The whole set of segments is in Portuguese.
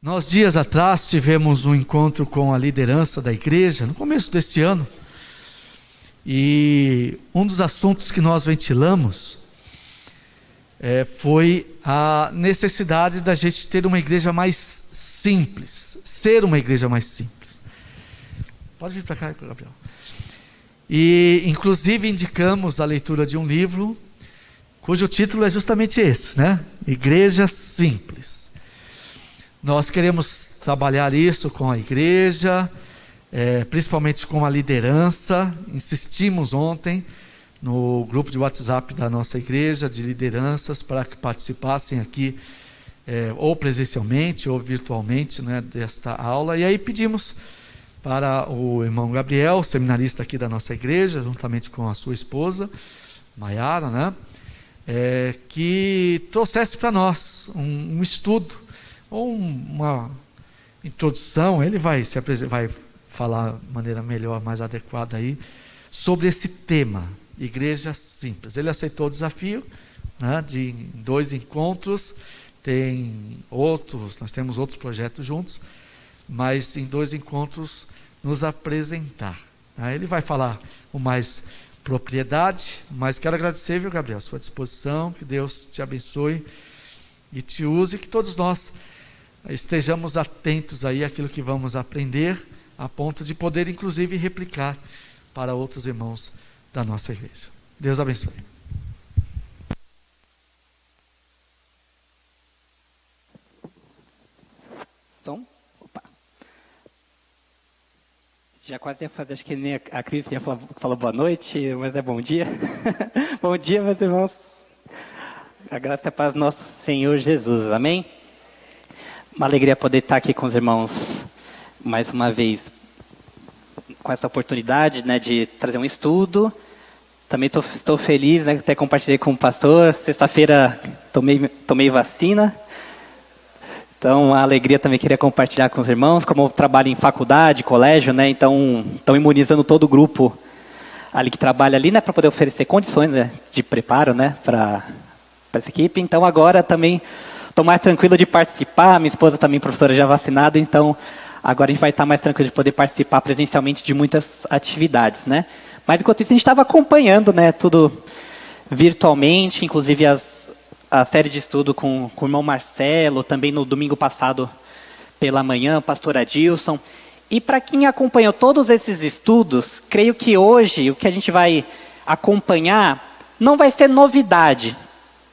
Nós, dias atrás, tivemos um encontro com a liderança da igreja, no começo deste ano, e um dos assuntos que nós ventilamos foi a necessidade da gente ter uma igreja mais simples, ser uma igreja mais simples. Pode vir para cá, Gabriel. E, inclusive, indicamos a leitura de um livro, cujo título é justamente esse, né? Igreja Simples. Nós queremos trabalhar isso com a igreja, principalmente com a liderança. Insistimos ontem no grupo de WhatsApp da nossa igreja, de lideranças, para que participassem aqui, ou presencialmente ou virtualmente, né, desta aula. E aí pedimos para o irmão Gabriel, seminarista aqui da nossa igreja, juntamente com a sua esposa, Maiara, né, que trouxesse para nós um estudo, ou uma introdução. Ele vai falar de maneira melhor, mais adequada aí, sobre esse tema, igreja simples. Ele aceitou o desafio, né, de 2 encontros, nós temos outros projetos juntos, mas em 2 encontros nos apresentar. Ele vai falar com mais propriedade, mas quero agradecer, viu, Gabriel, a sua disposição, que Deus te abençoe e te use, que todos nós estejamos atentos aí àquilo que vamos aprender, a ponto de poder, inclusive, replicar para outros irmãos da nossa igreja. Deus abençoe. Som. Opa. Já quase ia fazer, acho que nem a Cris ia falar boa noite, mas é bom dia. Bom dia, meus irmãos. A graça e a paz do nosso Senhor Jesus, amém? Uma alegria poder estar aqui com os irmãos mais uma vez, com essa oportunidade, né, de trazer um estudo. Também estou feliz, né, até compartilhei com o pastor. Sexta-feira tomei vacina. Então, a alegria também queria compartilhar com os irmãos, como eu trabalho em faculdade, colégio, né, então estão imunizando todo o grupo ali que trabalha ali, né, para poder oferecer condições, né, de preparo, né, para essa equipe. Então, agora também estou mais tranquilo de participar. Minha esposa também professora já vacinada, então agora a gente vai estar mais tranquilo de poder participar presencialmente de muitas atividades, né. Mas enquanto isso a gente estava acompanhando, né, tudo virtualmente, inclusive a série de estudo com o irmão Marcelo, também no domingo passado pela manhã, o pastor Adilson. E para quem acompanhou todos esses estudos, creio que hoje o que a gente vai acompanhar não vai ser novidade.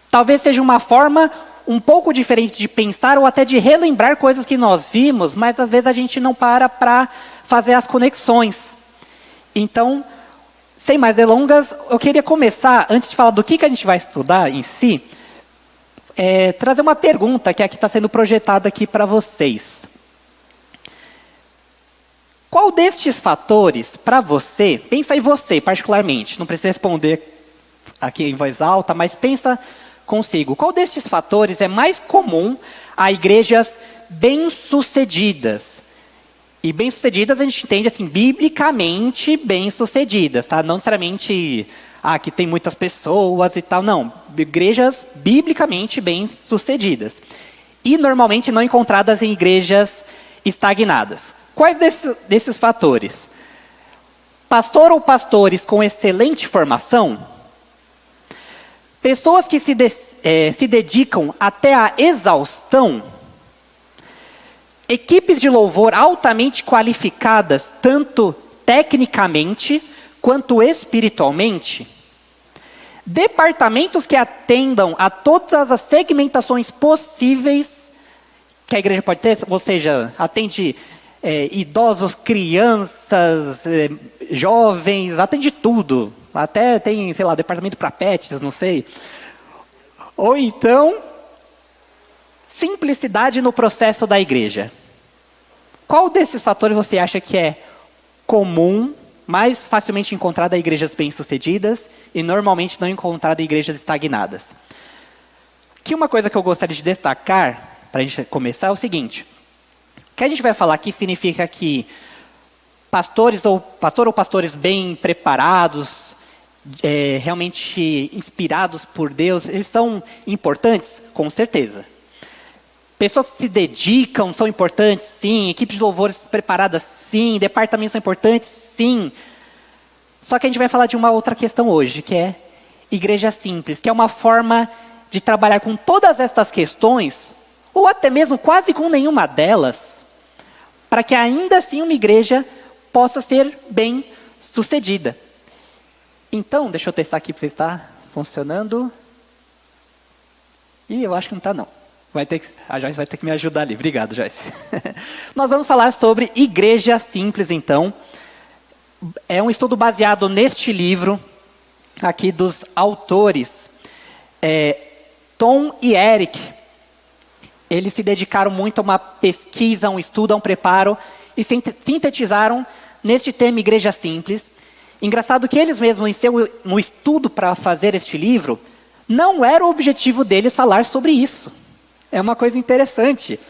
Talvez seja uma forma um pouco diferente de pensar ou até de relembrar coisas que nós vimos, mas às vezes a gente não para fazer as conexões. Então, sem mais delongas, eu queria começar, antes de falar do que a gente vai estudar em si, trazer uma pergunta que aqui está sendo projetada aqui para vocês. Qual destes fatores, para você, pensa em você particularmente, não precisa responder aqui em voz alta, mas pensa consigo, qual destes fatores é mais comum a igrejas bem-sucedidas? E bem-sucedidas a gente entende assim, biblicamente bem-sucedidas, tá? Não necessariamente que tem muitas pessoas e tal, não. Igrejas biblicamente bem-sucedidas. E normalmente não encontradas em igrejas estagnadas. Quais desses fatores? Pastor ou pastores com excelente formação? Pessoas que se dedicam até a exaustão? Equipes de louvor altamente qualificadas, tanto tecnicamente quanto espiritualmente? Departamentos que atendam a todas as segmentações possíveis que a igreja pode ter, ou seja, atende idosos, crianças, jovens, atende tudo. Até tem, sei lá, departamento para pets, não sei. Ou então, simplicidade no processo da igreja. Qual desses fatores você acha que é comum, mais facilmente encontrado em igrejas bem-sucedidas e normalmente não encontrado em igrejas estagnadas? Que uma coisa que eu gostaria de destacar, para a gente começar, é o seguinte. O que a gente vai falar aqui significa que pastor ou pastores bem preparados, realmente inspirados por Deus, eles são importantes? Com certeza. Pessoas que se dedicam são importantes, sim. Equipes de louvores preparadas, sim. Departamentos são importantes, sim. Só que a gente vai falar de uma outra questão hoje, que é igreja simples, que é uma forma de trabalhar com todas estas questões, ou até mesmo quase com nenhuma delas, para que ainda assim uma igreja possa ser bem sucedida. Então, deixa eu testar aqui para ver se está funcionando. Ih, eu acho que não está não. A Joyce vai ter que me ajudar ali. Obrigado, Joyce. Nós vamos falar sobre igreja simples, então. É um estudo baseado neste livro, aqui dos autores, Tom e Eric. Eles se dedicaram muito a uma pesquisa, a um estudo, a um preparo, e sintetizaram neste tema igreja simples. Engraçado que eles mesmos, no estudo para fazer este livro, não era o objetivo deles falar sobre isso. É uma coisa interessante.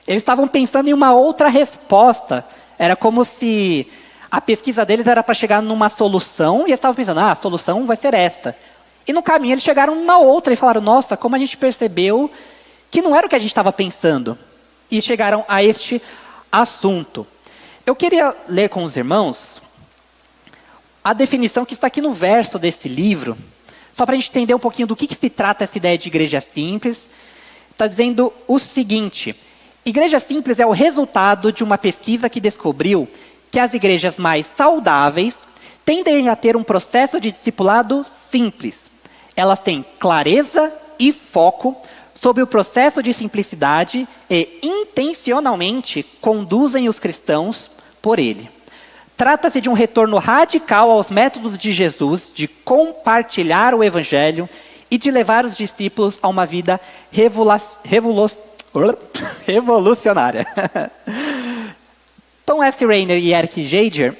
Eles estavam pensando em uma outra resposta. Era como se a pesquisa deles era para chegar numa solução, e eles estavam pensando, a solução vai ser esta. E no caminho eles chegaram numa outra e falaram, nossa, como a gente percebeu que não era o que a gente estava pensando. E chegaram a este assunto. Eu queria ler com os irmãos a definição que está aqui no verso desse livro, só para a gente entender um pouquinho do que se trata essa ideia de igreja simples. Está dizendo o seguinte: igreja simples é o resultado de uma pesquisa que descobriu que as igrejas mais saudáveis tendem a ter um processo de discipulado simples. Elas têm clareza e foco sobre o processo de simplicidade e intencionalmente conduzem os cristãos por ele. Trata-se de um retorno radical aos métodos de Jesus, de compartilhar o evangelho e de levar os discípulos a uma vida revolucionária. Tom S. Rainer e Eric Jaeger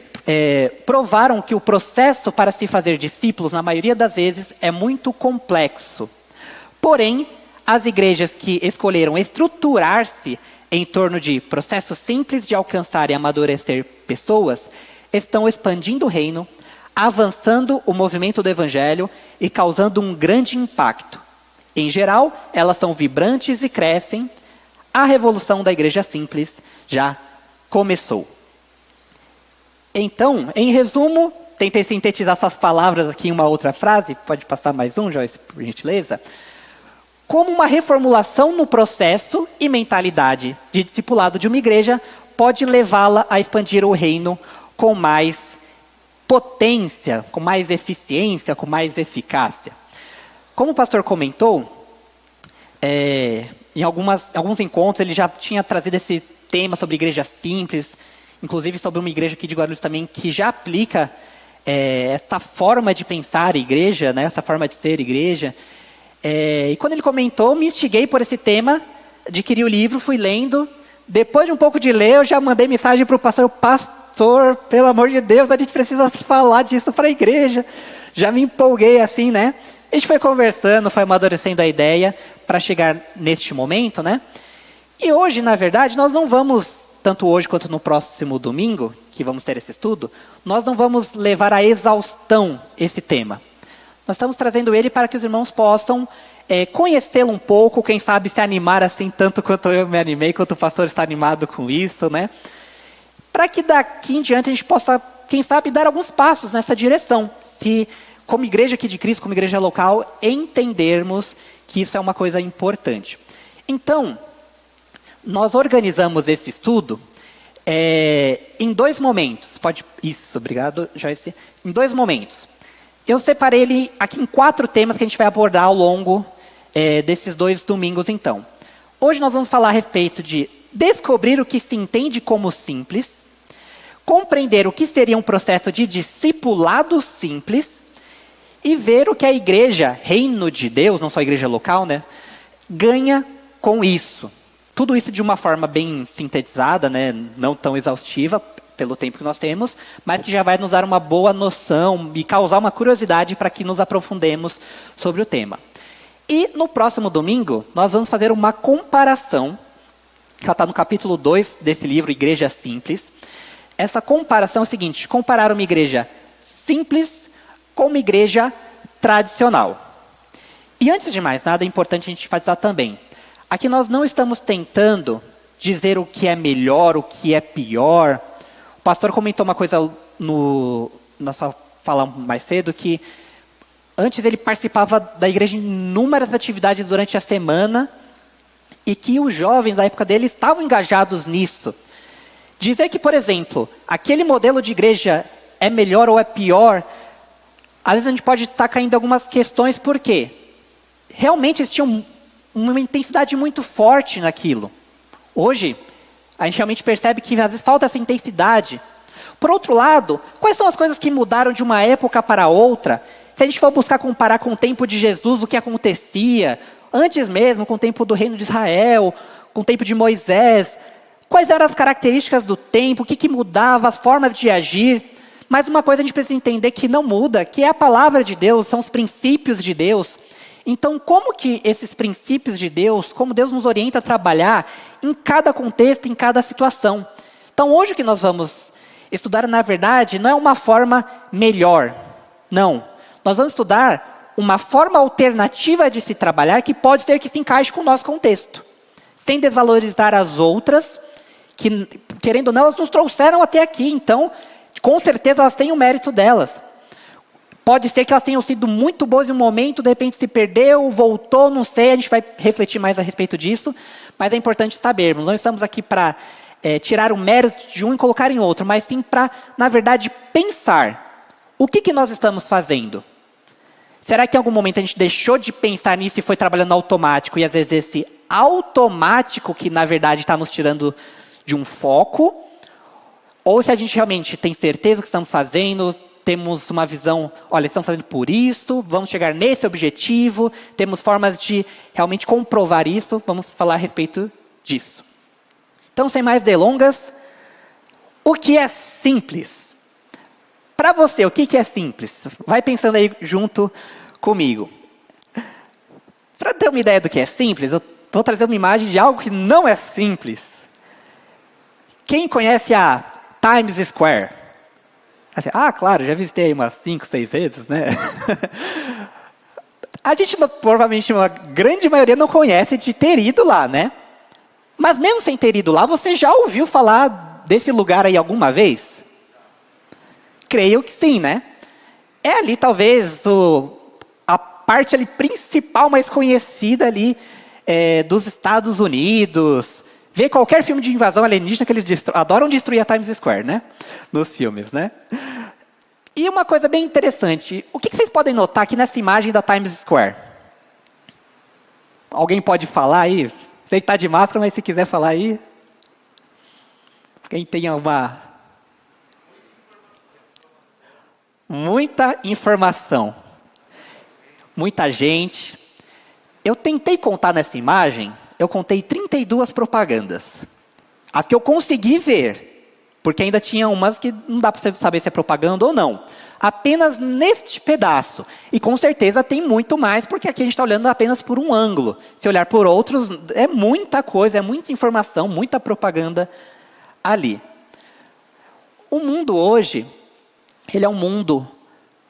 provaram que o processo para se fazer discípulos, na maioria das vezes, é muito complexo. Porém, as igrejas que escolheram estruturar-se em torno de processos simples de alcançar e amadurecer pessoas, estão expandindo o reino, avançando o movimento do evangelho e causando um grande impacto. Em geral, elas são vibrantes e crescem. A revolução da igreja simples já começou. Então, em resumo, tentei sintetizar essas palavras aqui em uma outra frase. Pode passar mais um, Joyce, por gentileza? Como uma reformulação no processo e mentalidade de discipulado de uma igreja pode levá-la a expandir o reino com mais potência, com mais eficiência, com mais eficácia. Como o pastor comentou, em alguns encontros ele já tinha trazido esse tema sobre igreja simples, inclusive sobre uma igreja aqui de Guarulhos também, que já aplica essa forma de pensar igreja, né, essa forma de ser igreja. E quando ele comentou, me instiguei por esse tema, adquiri o livro, fui lendo. Depois de um pouco de ler, eu já mandei mensagem para o pastor: pastor, pelo amor de Deus, a gente precisa falar disso para a igreja. Já me empolguei assim, né? A gente foi conversando, foi amadurecendo a ideia para chegar neste momento, né? E hoje, na verdade, nós não vamos, tanto hoje quanto no próximo domingo, que vamos ter esse estudo, nós não vamos levar à exaustão esse tema. Nós estamos trazendo ele para que os irmãos possam conhecê-lo um pouco, quem sabe se animar assim, tanto quanto eu me animei, quanto o pastor está animado com isso, né? Para que daqui em diante a gente possa, quem sabe, dar alguns passos nessa direção. Se, como igreja aqui de Cristo, como igreja local, entendermos que isso é uma coisa importante. Então, nós organizamos esse estudo em 2 momentos. Isso, obrigado, Joyce. Em 2 momentos. Eu separei ele aqui em 4 temas que a gente vai abordar ao longo desses 2 domingos, então. Hoje nós vamos falar a respeito de descobrir o que se entende como simples, compreender o que seria um processo de discipulado simples e ver o que a igreja, reino de Deus, não só a igreja local, né, ganha com isso. Tudo isso de uma forma bem sintetizada, né, não tão exaustiva, pelo tempo que nós temos, mas que já vai nos dar uma boa noção e causar uma curiosidade para que nos aprofundemos sobre o tema. E no próximo domingo, nós vamos fazer uma comparação, que está no capítulo 2 desse livro, Igreja Simples. Essa comparação é o seguinte: comparar uma igreja simples com uma igreja tradicional. E antes de mais nada, é importante a gente enfatizar também, aqui nós não estamos tentando dizer o que é melhor, o que é pior. O pastor comentou uma coisa na sua fala mais cedo, que antes ele participava da igreja em inúmeras atividades durante a semana e que os jovens da época dele estavam engajados nisso. Dizer que, por exemplo, aquele modelo de igreja é melhor ou é pior, às vezes a gente pode estar caindo em algumas questões, por quê? Realmente existia uma intensidade muito forte naquilo. Hoje, a gente realmente percebe que às vezes falta essa intensidade. Por outro lado, quais são as coisas que mudaram de uma época para outra? Se a gente for buscar comparar com o tempo de Jesus, o que acontecia, antes mesmo, com o tempo do reino de Israel, com o tempo de Moisés, quais eram as características do tempo, o que mudava, as formas de agir. Mas uma coisa a gente precisa entender que não muda, que é a palavra de Deus, são os princípios de Deus. Então, como que esses princípios de Deus, como Deus nos orienta a trabalhar em cada contexto, em cada situação. Então, hoje o que nós vamos estudar, na verdade, não é uma forma melhor. Não. Nós vamos estudar uma forma alternativa de se trabalhar que pode ser que se encaixe com o nosso contexto. Sem desvalorizar as outras, que, querendo ou não, elas nos trouxeram até aqui. Então, com certeza, elas têm o mérito delas. Pode ser que elas tenham sido muito boas em um momento, de repente se perdeu, voltou, não sei, a gente vai refletir mais a respeito disso, mas é importante sabermos, não estamos aqui para tirar o mérito de um e colocar em outro, mas sim para, na verdade, pensar o que nós estamos fazendo. Será que em algum momento a gente deixou de pensar nisso e foi trabalhando automático, e às vezes esse automático que, na verdade, está nos tirando de um foco, ou se a gente realmente tem certeza do que estamos fazendo, temos uma visão, olha, estamos fazendo por isso, vamos chegar nesse objetivo, temos formas de realmente comprovar isso, vamos falar a respeito disso. Então, sem mais delongas, o que é simples? Para você, o que é simples? Vai pensando aí junto comigo. Para ter uma ideia do que é simples, eu vou trazer uma imagem de algo que não é simples. Quem conhece a Times Square? Assim, claro, já visitei aí umas 5, 6 vezes, né? A gente, provavelmente, uma grande maioria não conhece de ter ido lá, né? Mas mesmo sem ter ido lá, você já ouviu falar desse lugar aí alguma vez? Creio que sim, né? É ali, talvez, a parte ali principal, mais conhecida ali dos Estados Unidos. Vê qualquer filme de invasão alienígena que eles adoram destruir a Times Square, né? Nos filmes, né? E uma coisa bem interessante. O que vocês podem notar aqui nessa imagem da Times Square? Alguém pode falar aí? Sei que está de máscara, mas se quiser falar aí. Quem tem uma... Muita informação. Muita gente. Eu tentei contar nessa imagem... Eu contei 32 propagandas. As que eu consegui ver, porque ainda tinha umas que não dá para saber se é propaganda ou não. Apenas neste pedaço. E com certeza tem muito mais, porque aqui a gente está olhando apenas por um ângulo. Se olhar por outros, é muita coisa, é muita informação, muita propaganda ali. O mundo hoje, ele é um mundo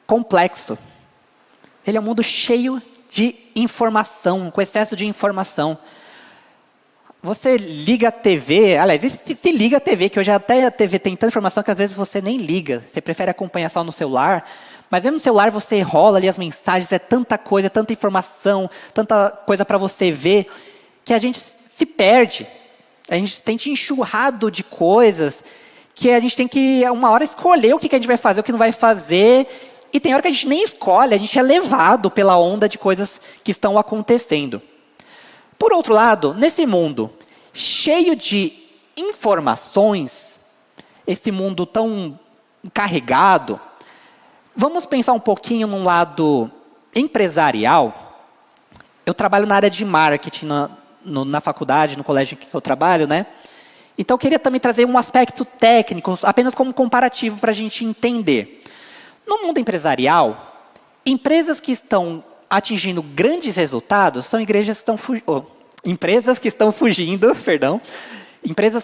complexo. Ele é um mundo cheio de informação, com excesso de informação. Você liga a TV, aliás, se liga a TV, que hoje até a TV tem tanta informação que às vezes você nem liga, você prefere acompanhar só no celular, mas mesmo no celular você rola ali as mensagens, é tanta coisa, tanta informação, tanta coisa para você ver, que a gente se perde, a gente se sente enxurrado de coisas, que a gente tem que, uma hora, escolher o que a gente vai fazer, o que não vai fazer, e tem hora que a gente nem escolhe, a gente é levado pela onda de coisas que estão acontecendo. Por outro lado, nesse mundo cheio de informações, esse mundo tão carregado, vamos pensar um pouquinho num lado empresarial. Eu trabalho na área de marketing na faculdade, no colégio que eu trabalho, né? Então eu queria também trazer um aspecto técnico, apenas como comparativo para a gente entender. No mundo empresarial, empresas que estão atingindo grandes resultados são empresas que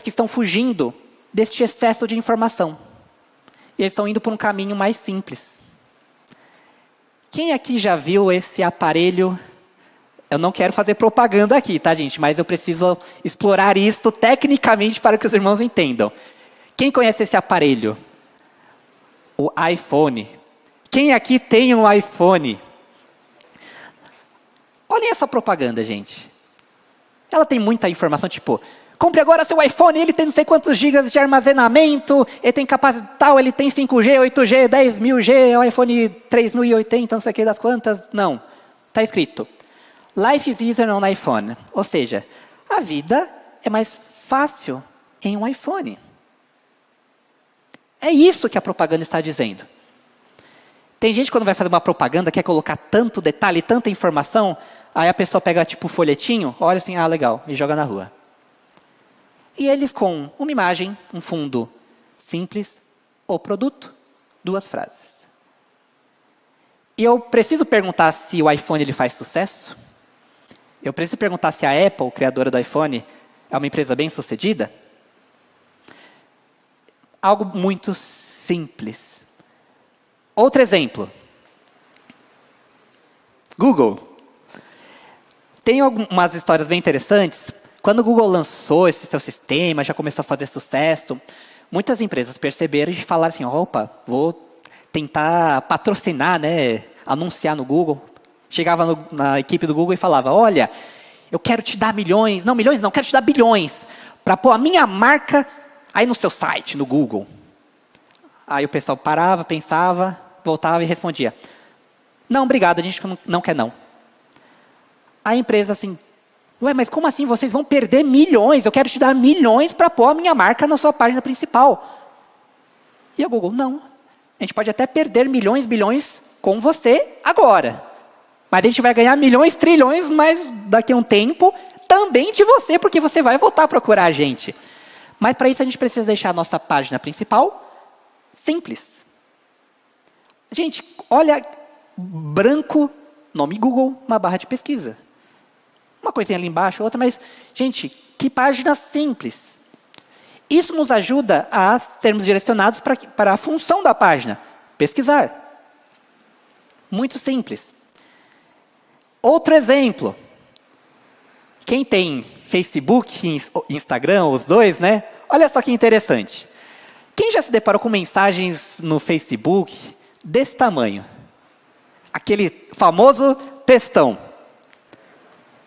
estão fugindo deste excesso de informação. E eles estão indo por um caminho mais simples. Quem aqui já viu esse aparelho Eu não quero fazer propaganda aqui, tá, gente? Mas eu preciso explorar isso tecnicamente para que os irmãos entendam. Quem conhece esse aparelho? O iPhone. Quem aqui tem um iPhone? Olhem essa propaganda, gente. Ela tem muita informação, tipo, compre agora seu iPhone, ele tem não sei quantos gigas de armazenamento, ele tem capacidade tal, ele tem 5G, 8G, 10.000G, é o iPhone 3080, não sei o que das quantas. Não, está escrito. Life is easier on iPhone. Ou seja, a vida é mais fácil em um iPhone. É isso que a propaganda está dizendo. Tem gente que quando vai fazer uma propaganda, quer colocar tanto detalhe, tanta informação, aí a pessoa pega tipo um folhetinho, olha assim, ah, legal, e joga na rua. E eles com uma imagem, um fundo simples, o produto, 2 frases. E eu preciso perguntar se o iPhone ele faz sucesso? Eu preciso perguntar se a Apple, criadora do iPhone, é uma empresa bem-sucedida? Algo muito simples. Outro exemplo. Google. Tem algumas histórias bem interessantes. Quando o Google lançou esse seu sistema, já começou a fazer sucesso, muitas empresas perceberam e falaram assim, opa, vou tentar patrocinar, né, anunciar no Google. Chegava na equipe do Google e falava, olha, eu quero te dar milhões não, quero te dar bilhões, para pôr a minha marca aí no seu site, no Google. Aí o pessoal parava, pensava, voltava e respondia, não, obrigado, a gente não quer não. A empresa assim, ué, mas como assim? Vocês vão perder milhões, eu quero te dar milhões para pôr a minha marca na sua página principal. E a Google, não. A gente pode até perder milhões, bilhões com você agora. Mas a gente vai ganhar milhões, trilhões, mas daqui a um tempo também de você, porque você vai voltar a procurar a gente. Mas para isso a gente precisa deixar a nossa página principal simples. Gente, olha, branco, nome Google, uma barra de pesquisa. Uma coisinha ali embaixo, outra, mas, gente, que página simples. Isso nos ajuda a sermos direcionados para a função da página, pesquisar. Muito simples. Outro exemplo. Quem tem Facebook e Instagram, os dois, né? Olha só que interessante. Quem já se deparou com mensagens no Facebook desse tamanho? Aquele famoso textão.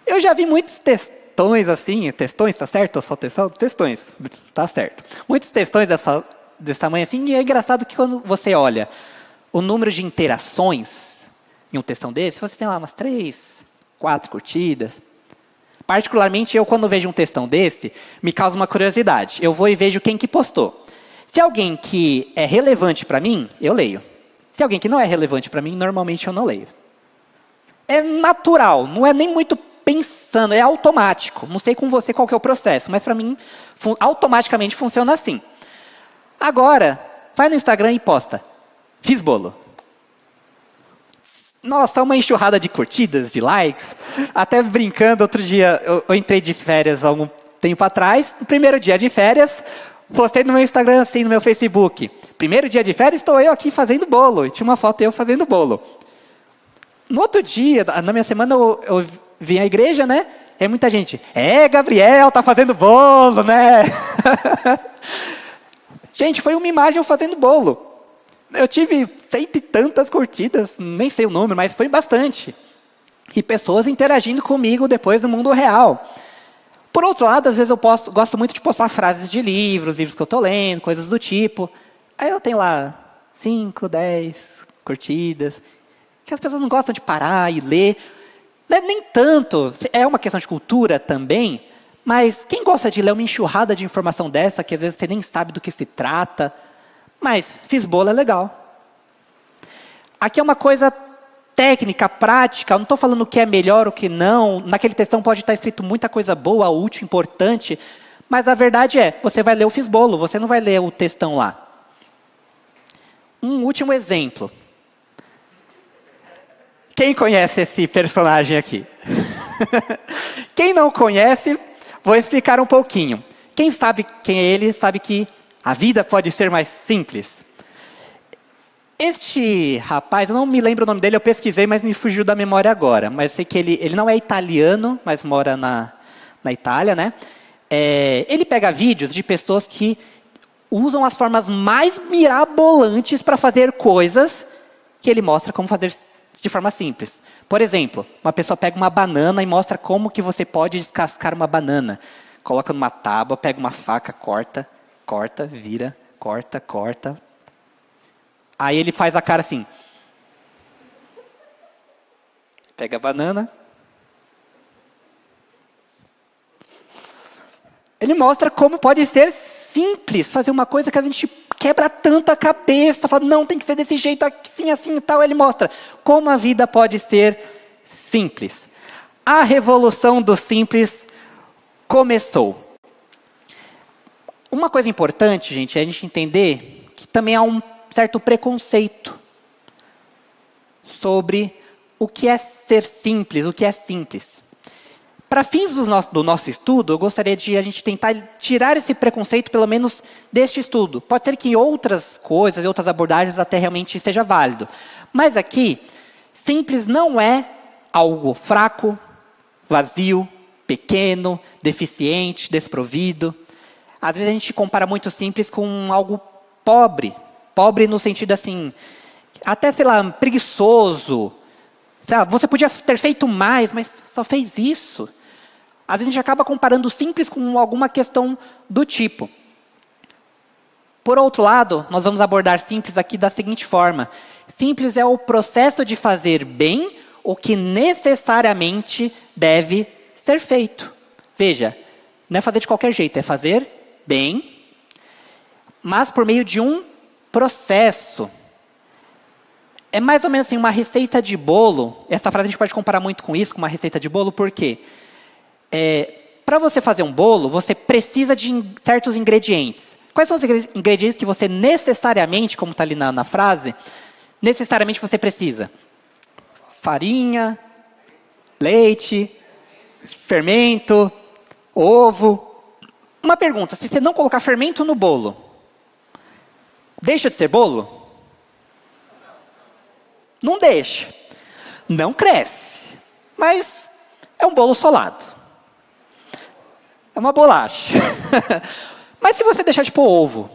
Eu já vi muitos textões assim, textões, tá certo? Só textão? Textões, tá certo. Muitos textões desse tamanho assim, e é engraçado que quando você olha o número de interações em um textão desse, você tem lá umas 3, 4 curtidas. Particularmente, eu quando vejo um textão desse, me causa uma curiosidade. Eu vou e vejo quem que postou. Se alguém que é relevante para mim, eu leio. Se alguém que não é relevante para mim, normalmente eu não leio. É natural, não é nem muito pensando, é automático. Não sei com você qual que é o processo, mas para mim, automaticamente funciona assim. Agora, vai no Instagram e posta. Fiz bolo. Nossa, uma enxurrada de curtidas, de likes. Até brincando, outro dia, eu entrei de férias há algum tempo atrás. No primeiro dia de férias, postei no meu Instagram, assim, no meu Facebook. Primeiro dia de férias, estou eu aqui fazendo bolo. E tinha uma foto eu fazendo bolo. No outro dia, na minha semana, eu vim à igreja, né? E muita gente, Gabriel, tá fazendo bolo, né? Gente, foi uma imagem eu fazendo bolo. Eu tive 100 e tantas curtidas, nem sei o número, mas foi bastante. E pessoas interagindo comigo depois no mundo real. Por outro lado, às vezes eu gosto muito de postar frases de livros que eu estou lendo, coisas do tipo. Aí eu tenho lá 5, 10 curtidas, que as pessoas não gostam de parar e ler. Nem tanto, é uma questão de cultura também, mas quem gosta de ler uma enxurrada de informação dessa, que às vezes você nem sabe do que se trata, mas fiz bolo é legal. Aqui é uma coisa técnica, prática, eu não estou falando o que é melhor, o que não, naquele textão pode estar escrito muita coisa boa, útil, importante, mas a verdade é, você vai ler o fiz bolo, você não vai ler o textão lá. Um último exemplo. Quem conhece esse personagem aqui? Quem não conhece, vou explicar um pouquinho. Quem sabe quem é ele, sabe que a vida pode ser mais simples. este rapaz, eu não me lembro o nome dele, eu pesquisei, mas me fugiu da memória agora. Mas sei que ele não é italiano, mas mora na Itália, né? Ele pega vídeos de pessoas que usam as formas mais mirabolantes para fazer coisas que ele mostra como fazer de forma simples. Por exemplo, uma pessoa pega uma banana e mostra como que você pode descascar uma banana. Coloca numa tábua, pega uma faca, corta, vira, corta. Aí ele faz a cara assim. Pega a banana. Ele mostra como pode ser simples fazer uma coisa que a gente quebra tanto a cabeça, fala, não, tem que ser desse jeito, assim e tal. Ele mostra como a vida pode ser simples. A revolução do simples começou. Uma coisa importante, gente, é a gente entender que também há um certo preconceito sobre o que é ser simples, o que é simples. Para fins do nosso estudo, eu gostaria de a gente tentar tirar esse preconceito, pelo menos deste estudo. Pode ser que em outras coisas, em outras abordagens, até realmente seja válido. Mas aqui, simples não é algo fraco, vazio, pequeno, deficiente, desprovido. Às vezes a gente compara muito simples com algo pobre. Pobre no sentido assim, até, sei lá, preguiçoso. Sei lá, você podia ter feito mais, mas só fez isso. Às vezes a gente acaba comparando o simples com alguma questão do tipo. Por outro lado, nós vamos abordar simples aqui da seguinte forma. Simples é o processo de fazer bem o que necessariamente deve ser feito. Veja, não é fazer de qualquer jeito, é fazer bem, mas por meio de um processo. É mais ou menos assim, uma receita de bolo. Essa frase a gente pode comparar muito com isso, com uma receita de bolo, por quê? Para você fazer um bolo, você precisa de certos ingredientes. Quais são os ingredientes que você necessariamente, como está ali na frase, necessariamente você precisa? Farinha, leite, fermento, ovo. Uma pergunta, se você não colocar fermento no bolo, deixa de ser bolo? Não deixa. Não cresce. Mas é um bolo solado. É uma bolacha. Mas se você deixar de pôr ovo?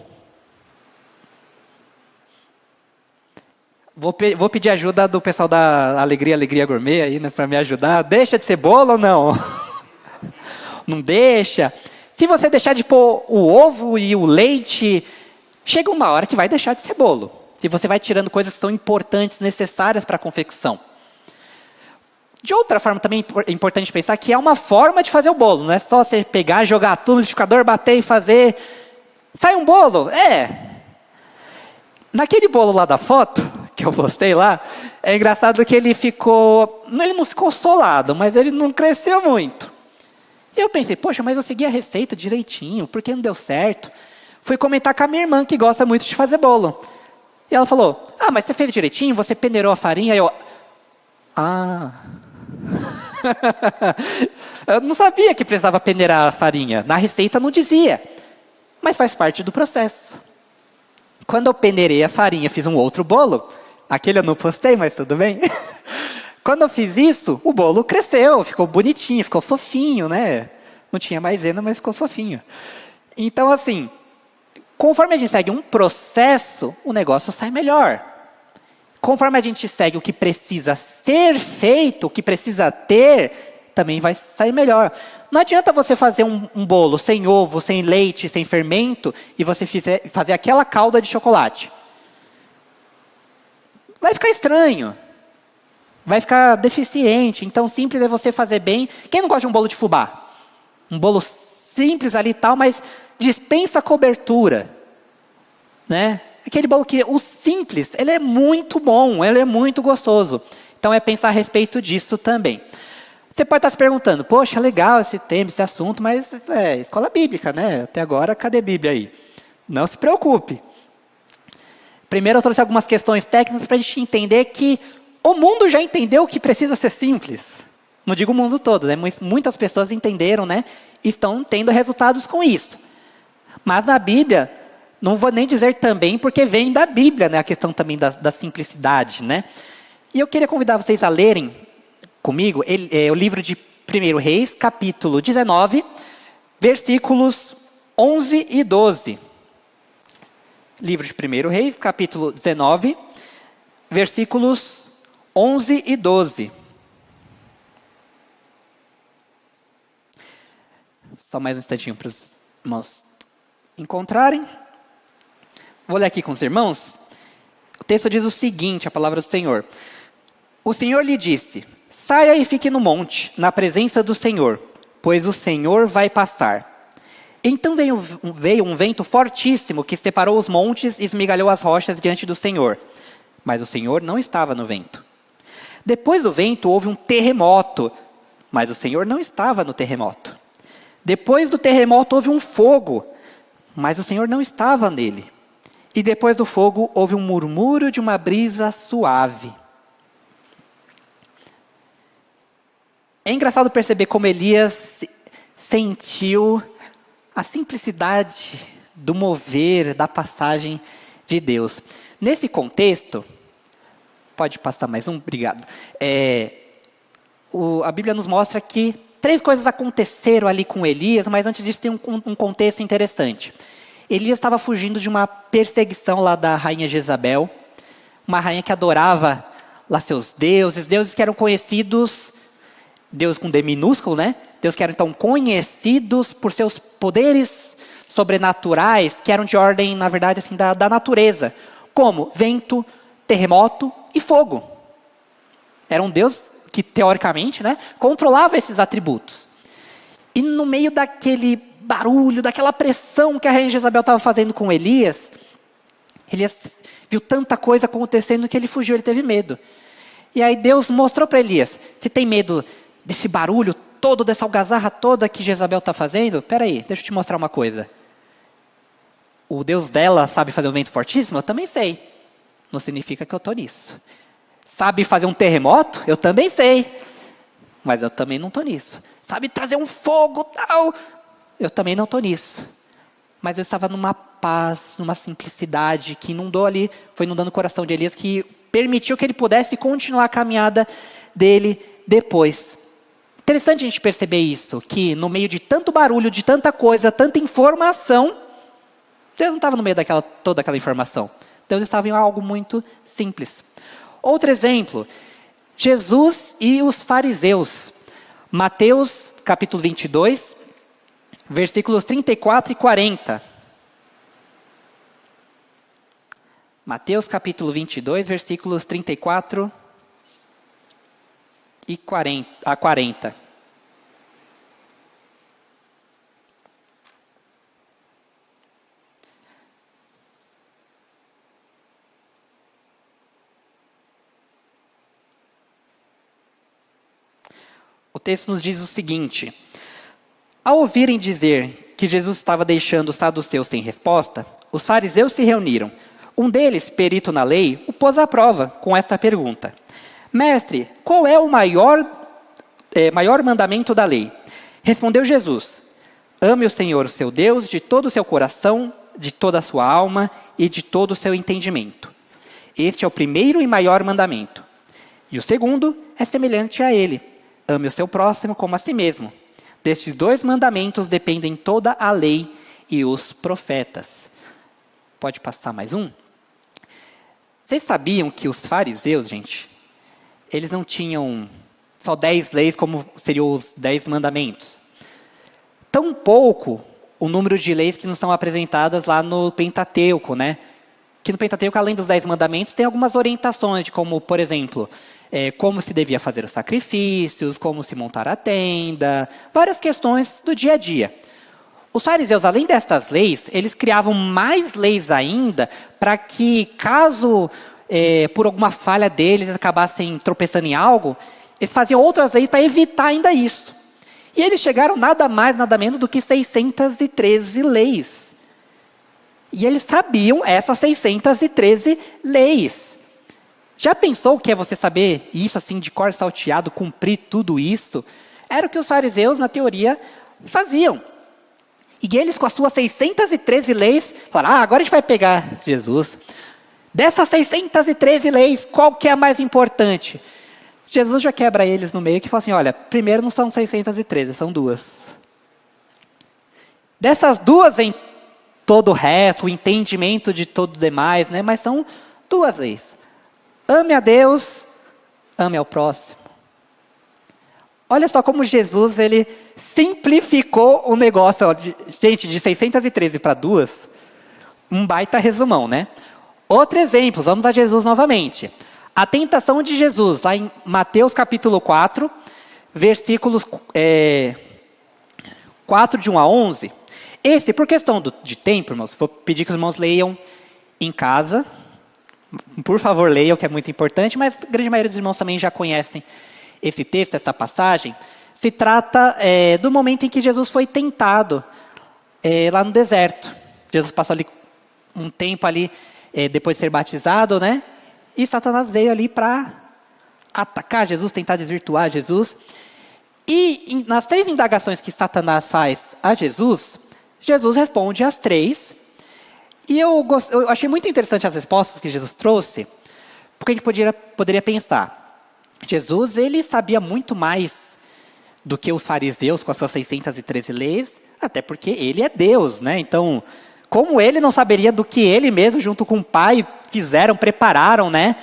Vou pedir ajuda do pessoal da Alegria Gourmet aí, né, para me ajudar. Deixa de ser bolo ou não? Não deixa. Se você deixar de pôr o ovo e o leite, chega uma hora que vai deixar de ser bolo. Se você vai tirando coisas que são importantes, necessárias para a confecção. De outra forma, também é importante pensar que é uma forma de fazer o bolo. Não é só você pegar, jogar tudo no liquidificador, bater e fazer. Sai um bolo? Naquele bolo lá da foto, que eu postei lá, é engraçado que ele não ficou solado, mas ele não cresceu muito. E eu pensei, poxa, mas eu segui a receita direitinho, por que não deu certo? Fui comentar com a minha irmã, que gosta muito de fazer bolo. E ela falou, mas você fez direitinho? Você peneirou a farinha? Eu não sabia que precisava peneirar a farinha. Na receita não dizia. Mas faz parte do processo. Quando eu peneirei a farinha, fiz um outro bolo. Aquele eu não postei, mas tudo bem. Quando eu fiz isso, o bolo cresceu, ficou bonitinho, ficou fofinho, né? Não tinha maisena, mas ficou fofinho. Então, assim, conforme a gente segue um processo, o negócio sai melhor. Conforme a gente segue o que precisa ser feito, o que precisa ter, também vai sair melhor. Não adianta você fazer um bolo sem ovo, sem leite, sem fermento, e você fazer aquela calda de chocolate. Vai ficar estranho. Vai ficar deficiente. Então, simples é você fazer bem. Quem não gosta de um bolo de fubá? Um bolo simples ali e tal, mas dispensa cobertura. Né? Aquele bolo que, o simples, ele é muito bom, ele é muito gostoso. Então, é pensar a respeito disso também. Você pode estar se perguntando, poxa, legal esse tema, esse assunto, mas é escola bíblica, né? Até agora, cadê a Bíblia aí? Não se preocupe. Primeiro, eu trouxe algumas questões técnicas para a gente entender que o mundo já entendeu que precisa ser simples. Não digo o mundo todo, né? Muitas pessoas entenderam, né? E estão tendo resultados com isso. Mas na Bíblia, Não vou nem dizer também, porque vem da Bíblia, né, a questão também da simplicidade, né? E eu queria convidar vocês a lerem comigo o livro de 1 Reis, capítulo 19, versículos 11 e 12. Livro de 1 Reis, capítulo 19, versículos 11 e 12. Só mais um instantinho para os irmãos encontrarem. Vou ler aqui com os irmãos. O texto diz o seguinte, a palavra do Senhor. O Senhor lhe disse: saia e fique no monte, na presença do Senhor, pois o Senhor vai passar. Então veio um vento fortíssimo que separou os montes e esmigalhou as rochas diante do Senhor. Mas o Senhor não estava no vento. Depois do vento houve um terremoto, mas o Senhor não estava no terremoto. Depois do terremoto houve um fogo, mas o Senhor não estava nele. E depois do fogo houve um murmúrio de uma brisa suave. É engraçado perceber como Elias sentiu a simplicidade do mover, da passagem de Deus. Nesse contexto, pode passar mais um? Obrigado. A Bíblia nos mostra que 3 coisas aconteceram ali com Elias, mas antes disso tem um contexto interessante. Elias estava fugindo de uma perseguição lá da rainha Jezabel, uma rainha que adorava lá seus deuses que eram conhecidos, Deus com D minúsculo, né? Deus que eram então conhecidos por seus poderes sobrenaturais, que eram de ordem, na verdade, assim, da natureza, como vento, terremoto e fogo. Era um Deus que, teoricamente, né, controlava esses atributos. E no meio daquele barulho, daquela pressão que a rainha Jezabel estava fazendo com Elias viu tanta coisa acontecendo que ele fugiu, ele teve medo. E aí Deus mostrou para Elias: você tem medo desse barulho todo, dessa algazarra toda que Jezabel está fazendo? Espera aí, deixa eu te mostrar uma coisa. O Deus dela sabe fazer um vento fortíssimo? Eu também sei. Não significa que eu estou nisso. Sabe fazer um terremoto? Eu também sei. Mas eu também não estou nisso. Sabe trazer um fogo tal? Eu também não estou nisso. Mas eu estava numa paz, numa simplicidade que foi inundando o coração de Elias, que permitiu que ele pudesse continuar a caminhada dele depois. Interessante a gente perceber isso, que no meio de tanto barulho, de tanta coisa, tanta informação, Deus não estava no meio toda aquela informação. Deus estava em algo muito simples. Outro exemplo, Jesus e os fariseus. Mateus capítulo 22, versículos 34 e 40. Mateus capítulo 22, versículos 34 e 40. O texto nos diz o seguinte: ao ouvirem dizer que Jesus estava deixando os saduceus sem resposta, os fariseus se reuniram. Um deles, perito na lei, o pôs à prova com esta pergunta: mestre, qual é o maior mandamento da lei? Respondeu Jesus: ame o Senhor, o seu Deus, de todo o seu coração, de toda a sua alma e de todo o seu entendimento. Este é o primeiro e maior mandamento. E o segundo é semelhante a ele: ame o seu próximo como a si mesmo. Destes 2 mandamentos dependem toda a lei e os profetas. Pode passar mais um? Vocês sabiam que os fariseus, gente, eles não tinham só 10 leis como seriam os 10 mandamentos. Tampouco o número de leis que nos são apresentadas lá no Pentateuco, né? Que no Pentateuco, além dos 10 mandamentos, tem algumas orientações de como, por exemplo, como se devia fazer os sacrifícios, como se montar a tenda, várias questões do dia a dia. Os fariseus, além dessas leis, eles criavam mais leis ainda para que, caso por alguma falha deles acabassem tropeçando em algo, eles faziam outras leis para evitar ainda isso. E eles chegaram nada mais, nada menos do que 613 leis. E eles sabiam essas 613 leis. Já pensou o que é você saber isso assim de cor salteado, cumprir tudo isso? Era o que os fariseus, na teoria, faziam. E eles, com as suas 613 leis, falaram, agora a gente vai pegar Jesus. Dessas 613 leis, qual que é a mais importante? Jesus já quebra eles no meio, que fala assim, olha, primeiro não são 613, são 2. Dessas 2 vem todo o resto, o entendimento de todo o demais, né? Mas são 2 leis. Ame a Deus, ame ao próximo. Olha só como Jesus, ele simplificou o negócio. Ó, gente, de 613 para 2, um baita resumão, né? Outro exemplo, vamos a Jesus novamente. A tentação de Jesus, lá em Mateus capítulo 4, versículos 4 de 1 a 11. Esse, por questão de tempo, irmãos, vou pedir que os irmãos leiam em casa. Por favor, leiam, que é muito importante, mas a grande maioria dos irmãos também já conhecem esse texto, essa passagem. Se trata do momento em que Jesus foi tentado lá no deserto. Jesus passou ali um tempo ali, depois de ser batizado, né? E Satanás veio ali para atacar Jesus, tentar desvirtuar Jesus. E nas 3 indagações que Satanás faz a Jesus, Jesus responde as 3. E eu achei muito interessante as respostas que Jesus trouxe, porque a gente poderia pensar, Jesus, ele sabia muito mais do que os fariseus com as suas 613 leis, até porque ele é Deus, né? Então, como ele não saberia do que ele mesmo, junto com o Pai, fizeram, prepararam, né?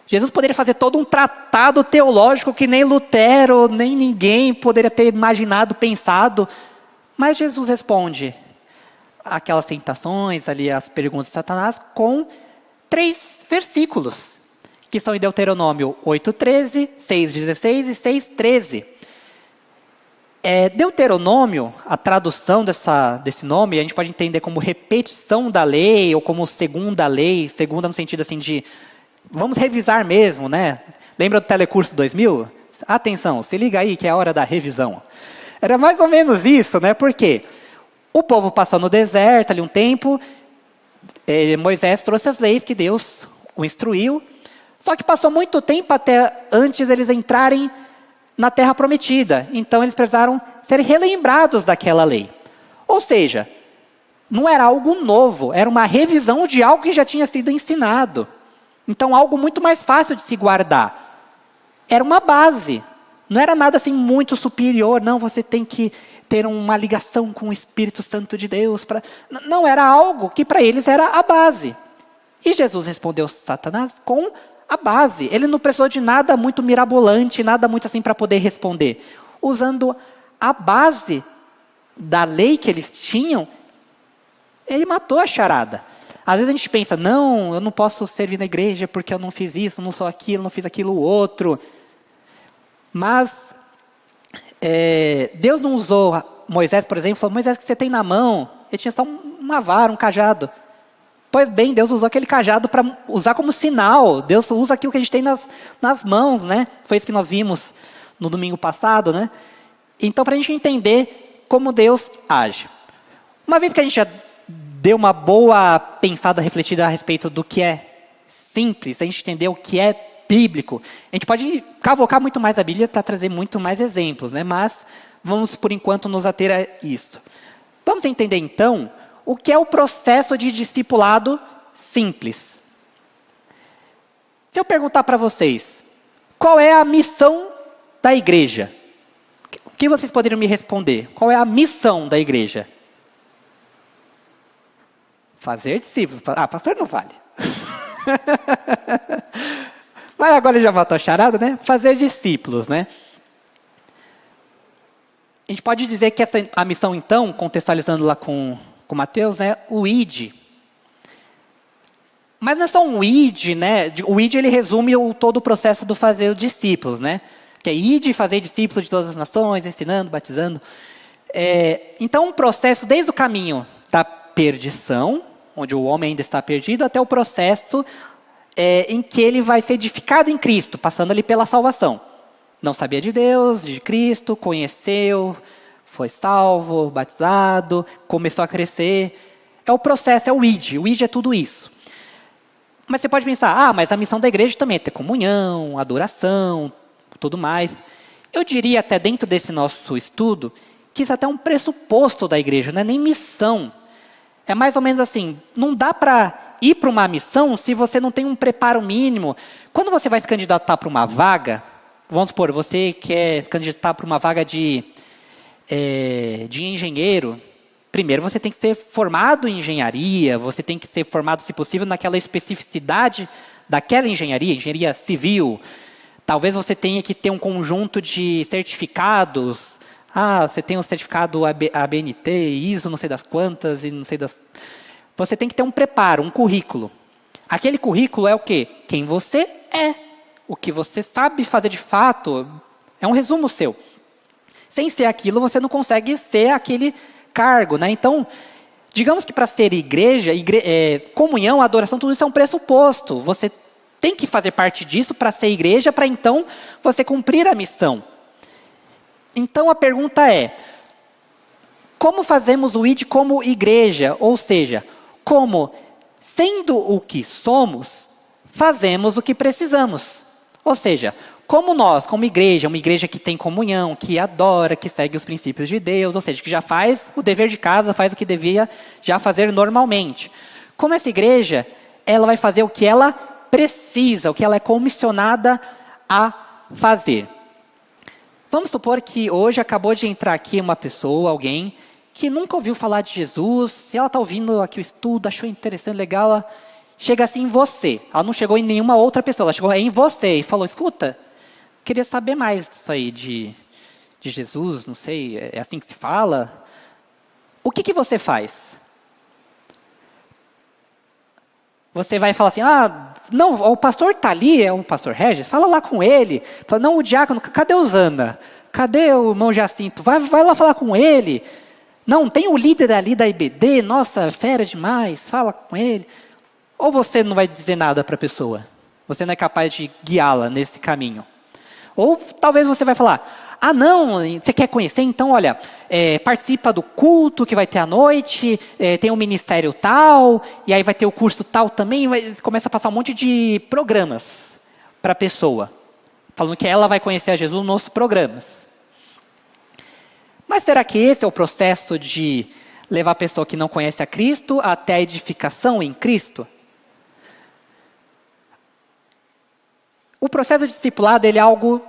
Jesus poderia fazer todo um tratado teológico que nem Lutero, nem ninguém poderia ter imaginado, pensado. Mas Jesus responde aquelas tentações, ali as perguntas de Satanás, com 3 versículos, que são em Deuteronômio 8:13, 6:16 e 6:13. Deuteronômio, a tradução desse nome, a gente pode entender como repetição da lei, ou como segunda lei, segunda no sentido assim de, vamos revisar mesmo, né? Lembra do Telecurso 2000? Atenção, se liga aí que é a hora da revisão. Era mais ou menos isso, né? Porque o povo passou no deserto ali um tempo, Moisés trouxe as leis que Deus o instruiu, só que passou muito tempo até antes eles entrarem na terra prometida. Então eles precisaram ser relembrados daquela lei. Ou seja, não era algo novo, era uma revisão de algo que já tinha sido ensinado. Então algo muito mais fácil de se guardar. Era uma base. Não era nada assim muito superior, não, você tem que ter uma ligação com o Espírito Santo de Deus. Não, era algo que para eles era a base. E Jesus respondeu Satanás com a base. Ele não precisou de nada muito mirabolante, nada muito assim para poder responder. Usando a base da lei que eles tinham, ele matou a charada. Às vezes a gente pensa, não, eu não posso servir na igreja porque eu não fiz isso, não sou aquilo, não fiz aquilo outro. Mas Deus não usou Moisés, por exemplo, falou, Moisés, o que você tem na mão? Ele tinha só uma vara, um cajado. Pois bem, Deus usou aquele cajado para usar como sinal. Deus usa aquilo que a gente tem nas mãos, né? Foi isso que nós vimos no domingo passado, né? Então, para a gente entender como Deus age. Uma vez que a gente já deu uma boa pensada, refletida a respeito do que é simples, a gente entendeu o que é bíblico, a gente pode cavocar muito mais a Bíblia para trazer muito mais exemplos, né? Mas vamos, por enquanto, nos ater a isso. Vamos entender, então, o que é o processo de discipulado simples. Se eu perguntar para vocês, qual é a missão da igreja? O que vocês poderiam me responder? Qual é a missão da igreja? Fazer discípulos. Ah, pastor não vale. Mas agora ele já matou a charada, né? Fazer discípulos, né? A gente pode dizer que a missão, então, contextualizando lá com Mateus, né? O ID. Mas não é só um ID, né? O ID, ele resume todo o processo do fazer os discípulos, né? Que é ID, fazer discípulos de todas as nações, ensinando, batizando. Então, um processo desde o caminho da perdição, onde o homem ainda está perdido, até o processo em que ele vai ser edificado em Cristo, passando ali pela salvação. Não sabia de Deus, de Cristo, conheceu, foi salvo, batizado, começou a crescer. É o processo, é o ID. O ID é tudo isso. Mas você pode pensar, mas a missão da igreja também é ter comunhão, adoração, tudo mais. Eu diria até dentro desse nosso estudo, que isso é até um pressuposto da igreja, não é nem missão. É mais ou menos assim, não dá para ir para uma missão se você não tem um preparo mínimo. Quando você vai se candidatar para uma vaga, vamos supor, você quer se candidatar para uma vaga de engenheiro, primeiro você tem que ser formado em engenharia, você tem que ser formado, se possível, naquela especificidade daquela engenharia, engenharia civil. Talvez você tenha que ter um conjunto de certificados. Você tem um certificado ABNT, ISO, não sei das quantas, e não sei das... Você tem que ter um preparo, um currículo. Aquele currículo é o quê? Quem você é. O que você sabe fazer de fato. É um resumo seu. Sem ser aquilo, você não consegue ser aquele cargo, né? Então, digamos que para ser igreja, comunhão, adoração, tudo isso é um pressuposto. Você tem que fazer parte disso para ser igreja, para então você cumprir a missão. Então a pergunta é, como fazemos o ID como igreja? Ou seja, como, sendo o que somos, fazemos o que precisamos. Ou seja, como nós, como igreja, uma igreja que tem comunhão, que adora, que segue os princípios de Deus, ou seja, que já faz o dever de casa, faz o que devia já fazer normalmente. Como essa igreja, ela vai fazer o que ela precisa, o que ela é comissionada a fazer. Vamos supor que hoje acabou de entrar aqui uma pessoa, alguém, que nunca ouviu falar de Jesus, se ela está ouvindo aqui o estudo, achou interessante, legal, ela chega assim em você. Ela não chegou em nenhuma outra pessoa, ela chegou em você e falou, escuta, queria saber mais disso aí de Jesus, não sei, é assim que se fala. O que você faz? Você vai falar assim, não, o pastor está ali, é o pastor Regis, fala lá com ele. Fala, não, o diácono, cadê o Zana? Cadê o irmão Jacinto? Vai lá falar com ele. Não, tem o líder ali da IBD, nossa, fera demais, fala com ele. Ou você não vai dizer nada para a pessoa? Você não é capaz de guiá-la nesse caminho. Ou talvez você vai falar, não, você quer conhecer? Então, olha, participa do culto que vai ter à noite, tem um ministério tal, e aí vai ter o curso tal também, começa a passar um monte de programas para a pessoa, falando que ela vai conhecer a Jesus nos programas. Mas será que esse é o processo de levar a pessoa que não conhece a Cristo até a edificação em Cristo? O processo de discipulado, ele é algo